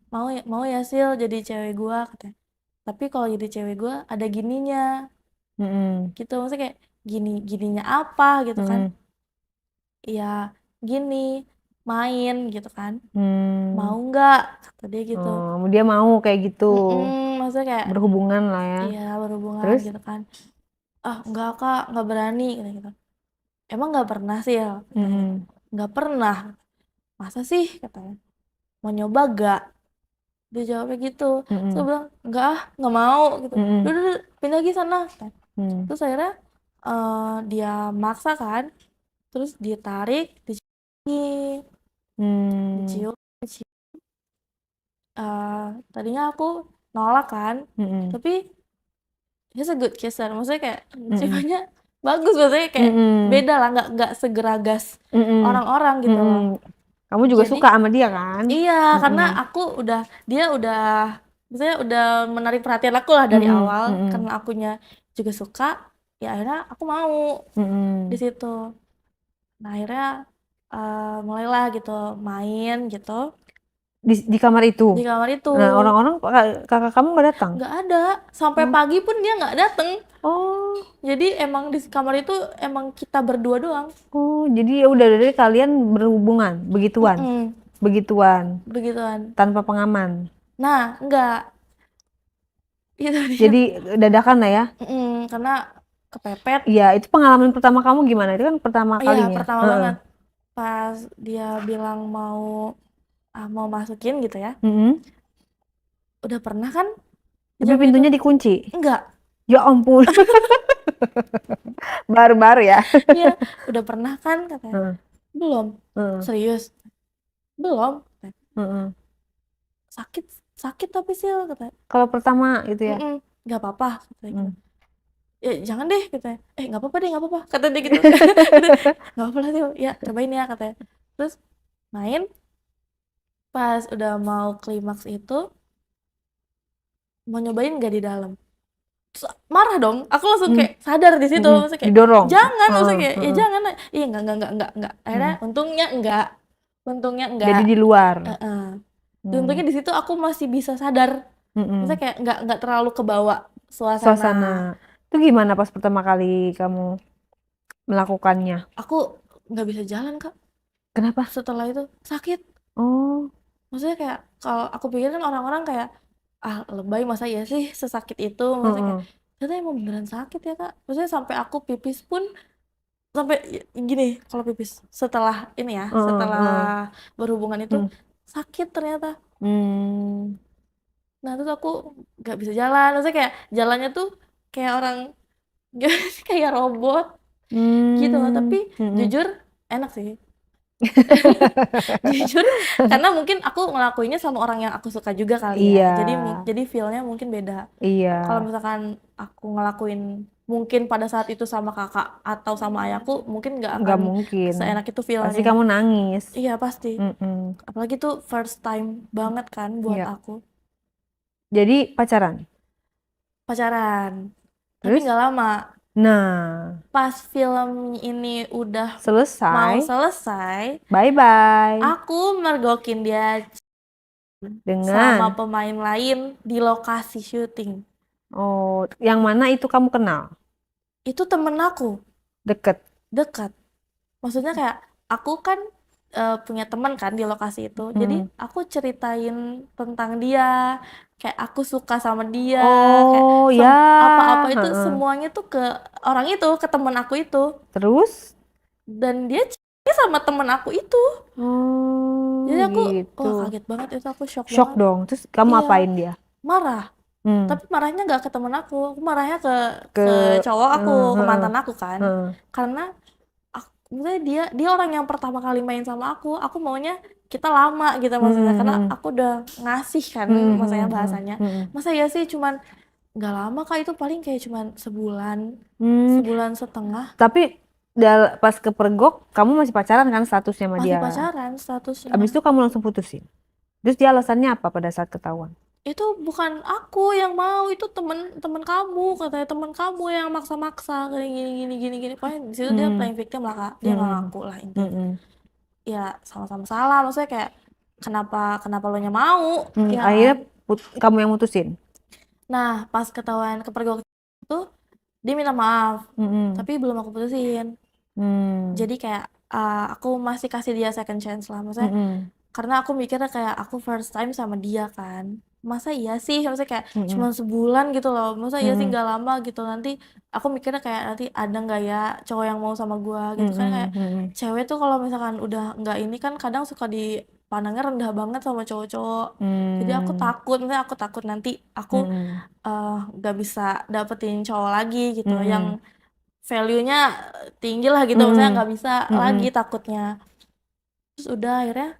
Speaker 2: mau ya Sil jadi cewek gua katanya. Tapi kalau jadi cewek gua ada gininya. Gitu maksudnya kayak gininya apa gitu kan. Ya gini main gitu kan. Mau nggak kata dia gitu.
Speaker 1: Dia mau kayak gitu.
Speaker 2: Maksudnya kayak
Speaker 1: berhubungan lah ya.
Speaker 2: Iya berhubungan.
Speaker 1: Terus?
Speaker 2: Gitu kan. Enggak kak, nggak berani gitu. Emang nggak pernah sih ya? Nggak pernah. Masa sih katanya. Mau nyoba gak? Dia jawabnya gitu. Terus gue bilang nggak mau gitu. Udah pindah lagi sana. Terus akhirnya dia maksa kan. Terus ditarik, dicium. Tadinya aku nolak kan. Tapi he's a good kisser. Maksudnya kayak ciumannya bagus, maksudnya kayak beda lah, nggak segeragas orang-orang gitu loh.
Speaker 1: Kamu juga
Speaker 2: Jadi,
Speaker 1: suka sama dia kan?
Speaker 2: Iya, karena dia udah misalnya udah menarik perhatian aku lah dari awal. Karena akunya juga suka, ya akhirnya aku mau di situ. Nah akhirnya mulailah gitu main gitu
Speaker 1: Di kamar itu?
Speaker 2: di kamar itu.
Speaker 1: Nah orang-orang kakak kamu nggak datang?
Speaker 2: Nggak ada, sampai pagi pun dia nggak dateng.
Speaker 1: Oh,
Speaker 2: Jadi emang di kamar itu emang kita berdua doang.
Speaker 1: jadi ya udah dari kalian berhubungan begituan. begituan
Speaker 2: begituan.
Speaker 1: tanpa pengaman.
Speaker 2: Nah, enggak. Itu dia.
Speaker 1: Jadi dadakan lah ya.
Speaker 2: Karena kepepet.
Speaker 1: Iya, itu pengalaman pertama kamu gimana? Itu kan pertama
Speaker 2: Iya,
Speaker 1: kalinya.
Speaker 2: pertama
Speaker 1: Heeh.
Speaker 2: banget. Pas dia bilang mau masukin gitu ya.
Speaker 1: Mm-mm.
Speaker 2: Udah pernah kan?
Speaker 1: Tapi
Speaker 2: jam itu?
Speaker 1: pintunya dikunci.
Speaker 2: Enggak.
Speaker 1: Ya ampun. Baru-baru ya.
Speaker 2: Iya, udah pernah kan katanya.
Speaker 1: Heeh.
Speaker 2: Belum.
Speaker 1: Heeh.
Speaker 2: Serius? Belum.
Speaker 1: Heeh.
Speaker 2: Sakit tapi sih katanya.
Speaker 1: Kalau pertama gitu ya.
Speaker 2: Nggak apa-apa katanya gitu.
Speaker 1: Hmm.
Speaker 2: Ya jangan deh katanya. Nggak apa-apa deh, nggak apa-apa kata dia gitu. Nggak apa-apa lah tuh, ya cobain ya katanya. Terus main, pas udah mau klimaks itu mau nyobain nggak di dalam. Terus marah dong, aku langsung kayak sadar di situ, maksudnya kayak
Speaker 1: Didorong.
Speaker 2: jangan, maksudnya kayak ya
Speaker 1: Heeh.
Speaker 2: jangan, iya enggak. Akhirnya untungnya enggak.
Speaker 1: Jadi di luar.
Speaker 2: Dan untungnya di situ aku masih bisa sadar, maksudnya kayak nggak terlalu kebawa suasana.
Speaker 1: Itu gimana pas pertama kali kamu melakukannya?
Speaker 2: Aku nggak bisa jalan Kak.
Speaker 1: Kenapa?
Speaker 2: Setelah itu sakit.
Speaker 1: Oh.
Speaker 2: Maksudnya kayak kalau aku pikir kan orang-orang kayak lebay, masa ya sih sesakit itu, maksudnya kayak ternyata emang beneran sakit ya Kak. Maksudnya sampai aku pipis pun sampai gini, kalau pipis setelah ini ya, setelah berhubungan itu sakit ternyata. Nah terus aku nggak bisa jalan, maksudnya kayak jalannya tuh kayak orang kayak robot gitu loh. Tapi jujur enak sih. Jujur, karena mungkin aku ngelakuinnya sama orang yang aku suka juga kali ya. Jadi feel-nya mungkin beda.
Speaker 1: Iya.
Speaker 2: Kalau misalkan aku ngelakuin mungkin pada saat itu sama kakak atau sama ayahku, mungkin nggak akan
Speaker 1: mungkin
Speaker 2: seenak itu feel-nya.
Speaker 1: Pasti kamu nangis.
Speaker 2: Iya pasti. Apalagi tuh first time banget kan buat aku.
Speaker 1: Jadi pacaran?
Speaker 2: Tapi nggak lama.
Speaker 1: Nah,
Speaker 2: pas film ini udah mau
Speaker 1: selesai,
Speaker 2: selesai,
Speaker 1: bye-bye.
Speaker 2: aku mergokin dia
Speaker 1: Dengan
Speaker 2: sama pemain lain di lokasi syuting.
Speaker 1: Oh, yang mana itu kamu kenal?
Speaker 2: Itu temen aku.
Speaker 1: Deket?
Speaker 2: Dekat. Maksudnya kayak aku kan punya teman kan di lokasi itu. Jadi aku ceritain tentang dia, kayak aku suka sama dia, kayak apa-apa itu semuanya tuh ke orang itu, ke temen aku itu.
Speaker 1: Terus?
Speaker 2: Dan dia sama temen aku itu. Jadi aku
Speaker 1: gitu.
Speaker 2: wah kaget banget itu, aku shock
Speaker 1: banget. Dong. Terus kamu apain dia?
Speaker 2: Marah. Tapi marahnya nggak ke temen aku marahnya ke cowok aku, ke mantan aku kan. Karena maksudnya dia orang yang pertama kali main sama aku maunya kita lama gitu maksudnya, karena aku udah ngasih kan, maksudnya bahasanya. Masa ya sih cuman nggak lama Kak, itu paling kayak cuman sebulan setengah.
Speaker 1: Tapi pas kepergok kamu masih pacaran kan statusnya sama dia?
Speaker 2: Masih pacaran statusnya.
Speaker 1: Abis itu kamu langsung putusin? Terus dia alasannya apa pada saat ketahuan?
Speaker 2: Itu bukan aku yang mau, itu temen kamu, katanya temen kamu yang maksa-maksa gini. Pokoknya di situ dia playing victim lah Kak, dia nggak ngaku lah intinya. Ya sama-sama salah, maksudnya kayak kenapa lo nya mau? Ya
Speaker 1: akhirnya kamu yang mutusin?
Speaker 2: Nah pas ketahuan kepergok itu dia minta maaf, tapi belum aku putusin. Jadi kayak aku masih kasih dia second chance lah, maksudnya karena aku mikirnya kayak aku first time sama dia kan, masa iya sih, maksudnya kayak cuma sebulan gitu loh, masa iya sih nggak lama gitu. Nanti aku mikirnya kayak nanti ada nggak ya cowok yang mau sama gua gitu kan, kayak cewek tuh kalau misalkan udah nggak ini kan kadang suka dipandangnya rendah banget sama cowok-cowok. Jadi aku takut nanti aku nggak bisa dapetin cowok lagi gitu yang value-nya tinggi lah gitu, maksudnya nggak bisa lagi takutnya. Terus udah akhirnya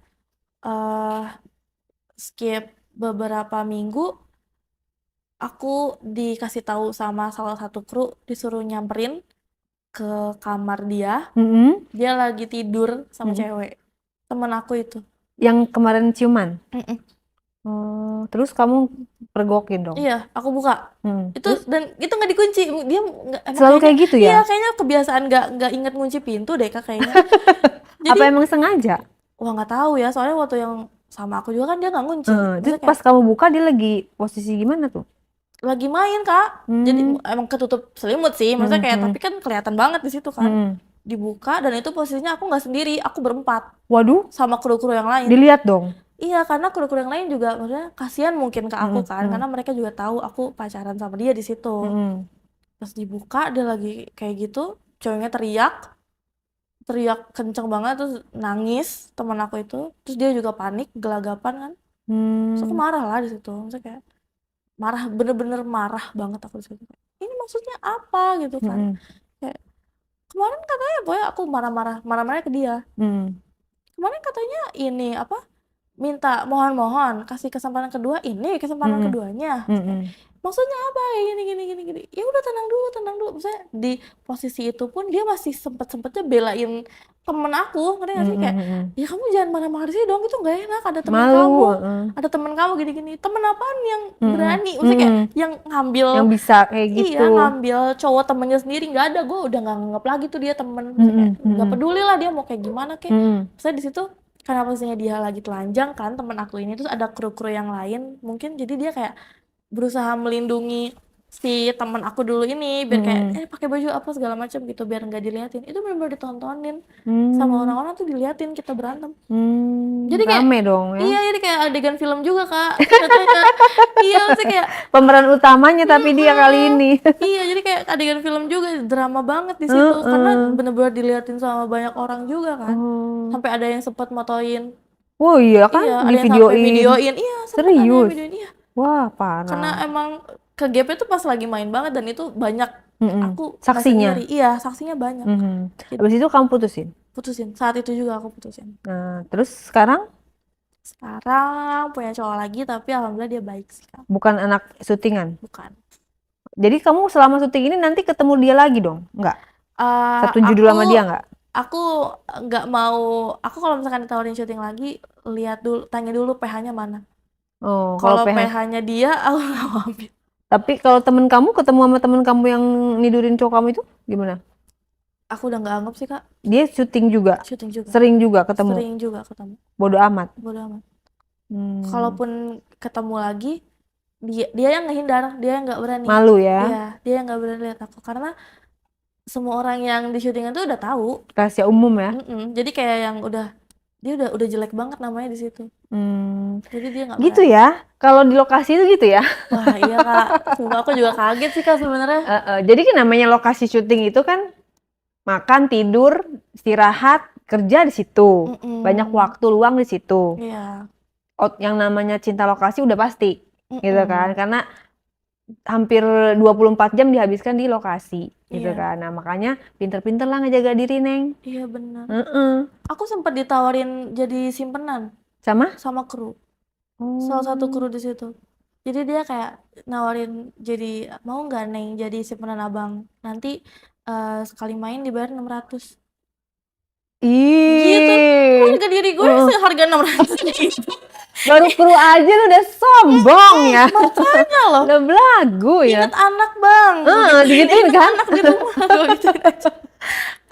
Speaker 2: skip beberapa minggu, aku dikasih tahu sama salah satu kru, disuruh nyamperin ke kamar dia. Dia lagi tidur sama cewek, temen aku itu
Speaker 1: yang kemarin ciuman. Terus kamu pergokin dong? Iya,
Speaker 2: aku buka. Dan itu nggak dikunci, dia
Speaker 1: selalu kayak gitu ya?
Speaker 2: Iya, kayaknya kebiasaan nggak inget ngunci pintu deh Kak kayaknya.
Speaker 1: Jadi, apa emang sengaja?
Speaker 2: Wah nggak tahu ya, soalnya waktu yang sama aku juga kan dia nggak ngunci.
Speaker 1: Terus pas kamu buka dia lagi posisi gimana tuh?
Speaker 2: Lagi main Kak. Jadi emang ketutup selimut sih, maksudnya kayak tapi kan kelihatan banget di situ kan. dibuka dan itu posisinya aku nggak sendiri, aku berempat
Speaker 1: Waduh,
Speaker 2: sama kru-kru yang lain.
Speaker 1: dilihat dong.
Speaker 2: Iya, karena kru-kru yang lain juga maksudnya kasihan mungkin ke aku kan, karena mereka juga tahu aku pacaran sama dia di situ. Pas dibuka dia lagi kayak gitu, cowoknya teriak kenceng banget, terus nangis teman aku itu, terus dia juga panik, gelagapan kan. Terus aku marah lah di situ, maksudnya kayak marah, bener-bener marah banget aku di situ. Ini maksudnya apa gitu kan? Kayak kemarin katanya pokoknya aku marah-marah ke dia. Kemarin katanya ini apa? Minta mohon kasih kesempatan kedua, ini kesempatan keduanya. Maksudnya apa ya gini. Ya udah tenang dulu. Maksudnya di posisi itu pun dia masih sempet-sempetnya belain temen aku, ngerti gak sih? Kayak ya kamu jangan marah-marah di sini dong, itu gak enak, ada temen
Speaker 1: Malu.
Speaker 2: kamu, ada temen kamu gini. Temen apaan yang berani? Maksudnya kayak yang ngambil,
Speaker 1: Yang bisa kayak gitu.
Speaker 2: iya ngambil cowok temennya sendiri, nggak ada. Gue udah nggak nganggap lagi tuh dia temen. Maksudnya kayak nggak peduli lah dia mau kayak gimana kayak. Maksudnya di situ karena posisinya dia lagi telanjang kan temen aku ini, terus ada kru-kru yang lain mungkin, jadi dia kayak berusaha melindungi si teman aku dulu ini biar kayak pakai baju apa segala macam gitu biar nggak diliatin. Itu benar-benar ditontonin sama orang-orang tuh, diliatin kita berantem. Jadi kayak
Speaker 1: Rame dong ya.
Speaker 2: iya, jadi kayak adegan film juga kak. Katanya, iya maksudnya kayak
Speaker 1: Pemeran utamanya tapi dia kali ini.
Speaker 2: iya, jadi kayak adegan film juga, drama banget di situ karena benar-benar diliatin sama banyak orang juga kan. Sampai ada yang sempat motoin.
Speaker 1: Oh iya kan,
Speaker 2: Iya,
Speaker 1: di
Speaker 2: ada yang sampai videoin. Iya, sempat ada yang
Speaker 1: Serius?
Speaker 2: videoin. Iya.
Speaker 1: Wah, parah.
Speaker 2: Karena emang ke GP tuh pas lagi main banget dan itu banyak aku nggak
Speaker 1: Saksinya.
Speaker 2: sendiri. Iya, saksinya banyak. Gitu.
Speaker 1: Habis itu kamu putusin?
Speaker 2: Putusin. Saat itu juga aku putusin.
Speaker 1: Nah, terus sekarang?
Speaker 2: Sekarang punya cowok lagi tapi alhamdulillah dia baik sih Kak.
Speaker 1: Bukan anak syutingan?
Speaker 2: Bukan.
Speaker 1: Jadi kamu selama syuting ini nanti ketemu dia lagi dong? Enggak? Satu judul sama dia enggak?
Speaker 2: Aku nggak mau, aku kalau misalkan ditawarin syuting lagi, lihat dulu, tanya dulu PH-nya mana.
Speaker 1: Oh,
Speaker 2: Kalau PH-nya dia, aku nggak mau ambil.
Speaker 1: Tapi kalau temen kamu ketemu sama temen kamu yang nidurin cowok kamu itu gimana?
Speaker 2: Aku udah nggak anggap sih Kak.
Speaker 1: Dia syuting juga?
Speaker 2: Syuting juga.
Speaker 1: Sering juga ketemu?
Speaker 2: Sering juga ketemu.
Speaker 1: Bodo amat?
Speaker 2: Bodo amat. Kalaupun ketemu lagi, dia yang ngehindar, dia yang nggak berani.
Speaker 1: Malu ya?
Speaker 2: Iya, dia yang nggak berani lihat aku karena semua orang yang di syutingan tuh udah tahu.
Speaker 1: Rahasia umum ya?
Speaker 2: Jadi kayak yang dia udah jelek banget namanya di situ. Jadi dia nggak
Speaker 1: gitu
Speaker 2: berani.
Speaker 1: ya? Kalau di lokasi itu gitu ya?
Speaker 2: Wah iya Kak, sumpah aku juga kaget sih Kak sebenarnya.
Speaker 1: Jadi kan namanya lokasi syuting itu kan makan, tidur, istirahat, kerja di situ. Banyak waktu luang di situ.
Speaker 2: Iya.
Speaker 1: Yang namanya cinta lokasi udah pasti, gitu kan? Karena hampir 24 jam dihabiskan di lokasi, gitu kan? Nah makanya pinter-pinter lah ngejaga diri, Neng.
Speaker 2: Iya benar. Aku sempat ditawarin jadi simpenan sama kru. Salah satu kru di situ. Jadi dia kayak nawarin jadi, mau nggak Neng jadi simpenan abang? Nanti sekali main dibayar 600. Gitu. Harga diri gue seharga 600 gitu.
Speaker 1: Baru kru aja lu udah sombong ya.
Speaker 2: Makanya loh.
Speaker 1: Udah belagu ya.
Speaker 2: Ingat anak bang.
Speaker 1: Digituin kan?
Speaker 2: Anak di rumah. Gue gituin aja.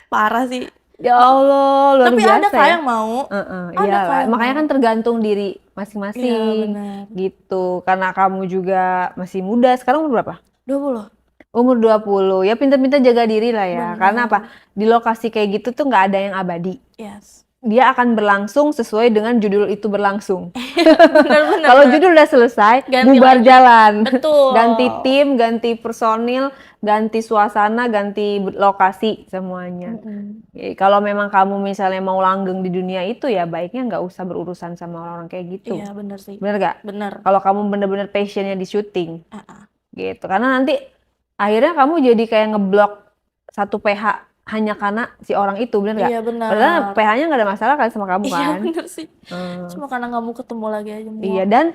Speaker 2: Parah sih.
Speaker 1: Ya Allah, luar
Speaker 2: tapi
Speaker 1: biasa
Speaker 2: ada Kak
Speaker 1: ya.
Speaker 2: yang mau.
Speaker 1: Iya, makanya kan tergantung diri masing-masing.
Speaker 2: Iya,
Speaker 1: gitu. Karena kamu juga masih muda. Sekarang umur berapa?
Speaker 2: 20.
Speaker 1: Umur 20. Ya pintar-pintar jaga diri lah ya.
Speaker 2: Bener.
Speaker 1: Karena apa? Di lokasi kayak gitu tuh nggak ada yang abadi.
Speaker 2: Yes.
Speaker 1: Dia akan berlangsung sesuai dengan judul itu berlangsung.
Speaker 2: Bener-bener.
Speaker 1: Kalau judul udah selesai,
Speaker 2: ganti
Speaker 1: bubar
Speaker 2: lagi.
Speaker 1: jalan.
Speaker 2: Betul.
Speaker 1: Ganti tim, ganti personil, ganti suasana, ganti lokasi semuanya. Kalau memang kamu misalnya mau langgeng di dunia itu ya baiknya nggak usah berurusan sama orang-orang kayak gitu.
Speaker 2: Iya bener sih.
Speaker 1: Bener gak?
Speaker 2: Bener.
Speaker 1: Kalau kamu bener-bener passionnya di syuting. Gitu. Karena nanti akhirnya kamu jadi kayak ngeblok satu PH hanya karena si orang itu, bener gak?
Speaker 2: Iya bener.
Speaker 1: Padahal PH-nya gak ada masalah kan sama kamu kan?
Speaker 2: Iya bener sih. Cuma karena nggak mau ketemu lagi aja.
Speaker 1: Iya, dan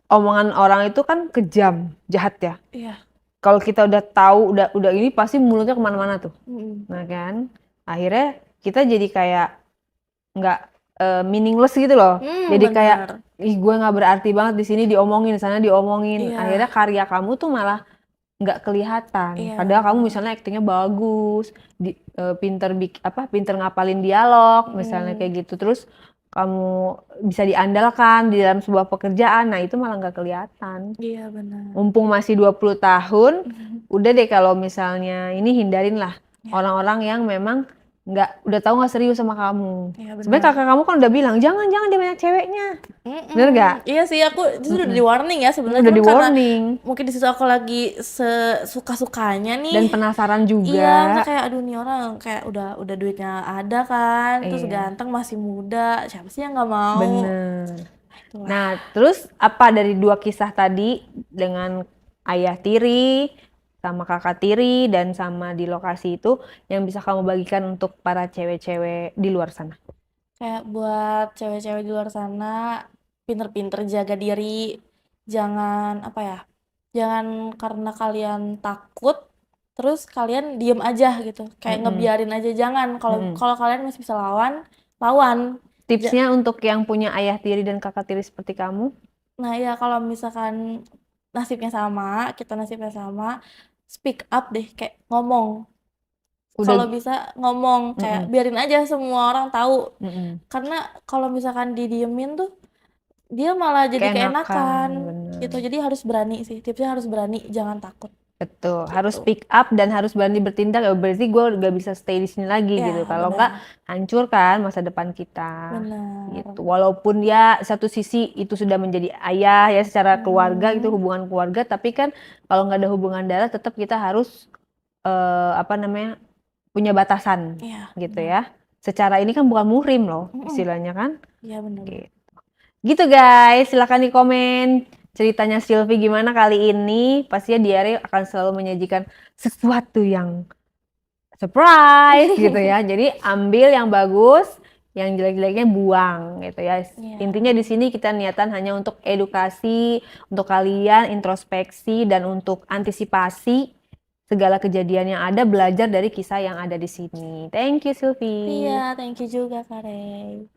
Speaker 1: omongan orang itu kan kejam, jahat ya.
Speaker 2: Iya.
Speaker 1: Kalau kita udah tahu, udah ini pasti mulutnya kemana-mana tuh. Nah kan, akhirnya kita jadi kayak nggak meaningless gitu loh. Jadi
Speaker 2: bener.
Speaker 1: kayak, ih gue nggak berarti banget di sini diomongin, di sana diomongin.
Speaker 2: Iya.
Speaker 1: Akhirnya karya kamu tuh malah nggak kelihatan.
Speaker 2: Iya.
Speaker 1: Padahal kamu misalnya aktingnya bagus, pinter ngapalin dialog, misalnya kayak gitu. Terus kamu bisa diandalkan di dalam sebuah pekerjaan, nah itu malah nggak kelihatan.
Speaker 2: Iya benar.
Speaker 1: Mumpung masih 20 tahun, udah deh kalau misalnya ini hindarin lah orang-orang yang memang udah tahu nggak serius sama kamu.
Speaker 2: Iya,
Speaker 1: Sebenarnya
Speaker 2: benar.
Speaker 1: kakak kamu kan udah bilang jangan dia banyak ceweknya. Bener nggak?
Speaker 2: Iya sih, aku justru udah di warning ya sebenarnya,
Speaker 1: Udah
Speaker 2: cuman
Speaker 1: di
Speaker 2: karena
Speaker 1: warning
Speaker 2: mungkin di situ aku lagi suka-sukanya
Speaker 1: dan
Speaker 2: nih.
Speaker 1: penasaran
Speaker 2: Iya,
Speaker 1: juga.
Speaker 2: maksudnya kayak aduh nih orang kayak udah duitnya ada kan, terus
Speaker 1: Iya,
Speaker 2: ganteng masih muda, siapa sih yang nggak mau?
Speaker 1: bener.
Speaker 2: Itulah.
Speaker 1: Nah, terus apa dari 2 kisah tadi dengan ayah tiri sama kakak tiri dan sama di lokasi itu yang bisa kamu bagikan untuk para cewek-cewek di luar sana?
Speaker 2: Kayak buat cewek-cewek di luar sana, pinter-pinter jaga diri, jangan apa ya, jangan karena kalian takut, terus kalian diem aja gitu, kayak
Speaker 1: Mm-mm,
Speaker 2: ngebiarin aja, jangan. Kalau
Speaker 1: mm-mm.
Speaker 2: kalau kalian masih bisa lawan, lawan. Ja-
Speaker 1: Tipsnya untuk yang punya ayah tiri dan kakak tiri seperti kamu?
Speaker 2: Nah ya kalau misalkan kita nasibnya sama, speak up deh, kayak ngomong.
Speaker 1: Udah,
Speaker 2: Kalau bisa ngomong, kayak
Speaker 1: mm-mm,
Speaker 2: biarin aja semua orang tahu.
Speaker 1: mm-mm.
Speaker 2: Karena kalau misalkan didiemin tuh dia malah jadi
Speaker 1: Keenakan,
Speaker 2: keenakan
Speaker 1: bener.
Speaker 2: gitu. Jadi harus berani sih. Tipsnya harus berani, jangan takut
Speaker 1: Betul, harus
Speaker 2: gitu.
Speaker 1: speak up dan harus berani bertindak. Ya berarti gue gak bisa stay di sini lagi gitu.
Speaker 2: Ya,
Speaker 1: Kalau nggak,
Speaker 2: benar.
Speaker 1: hancur kan masa depan kita.
Speaker 2: Benar.
Speaker 1: Gitu. Walaupun ya satu sisi itu sudah menjadi ayah ya secara keluarga gitu,
Speaker 2: Hmm,
Speaker 1: hubungan keluarga. Tapi kan kalau nggak ada hubungan darah, tetap kita harus apa namanya punya batasan
Speaker 2: iya,
Speaker 1: gitu
Speaker 2: benar.
Speaker 1: ya. Secara ini kan bukan muhrim loh
Speaker 2: Mm-mm.
Speaker 1: istilahnya kan.
Speaker 2: Iya, benar.
Speaker 1: Gitu. Gitu guys, silahkan di komen ceritanya Sylvie gimana kali ini. Pastinya Diare akan selalu menyajikan sesuatu yang surprise gitu ya. Jadi ambil yang bagus, yang jelek-jeleknya buang gitu ya.
Speaker 2: Iya.
Speaker 1: Intinya di sini kita niatan hanya untuk edukasi, untuk kalian introspeksi dan untuk antisipasi segala kejadian yang ada, belajar dari kisah yang ada di sini. Thank you Sylvie.
Speaker 2: Iya, thank you juga, Kak Rey.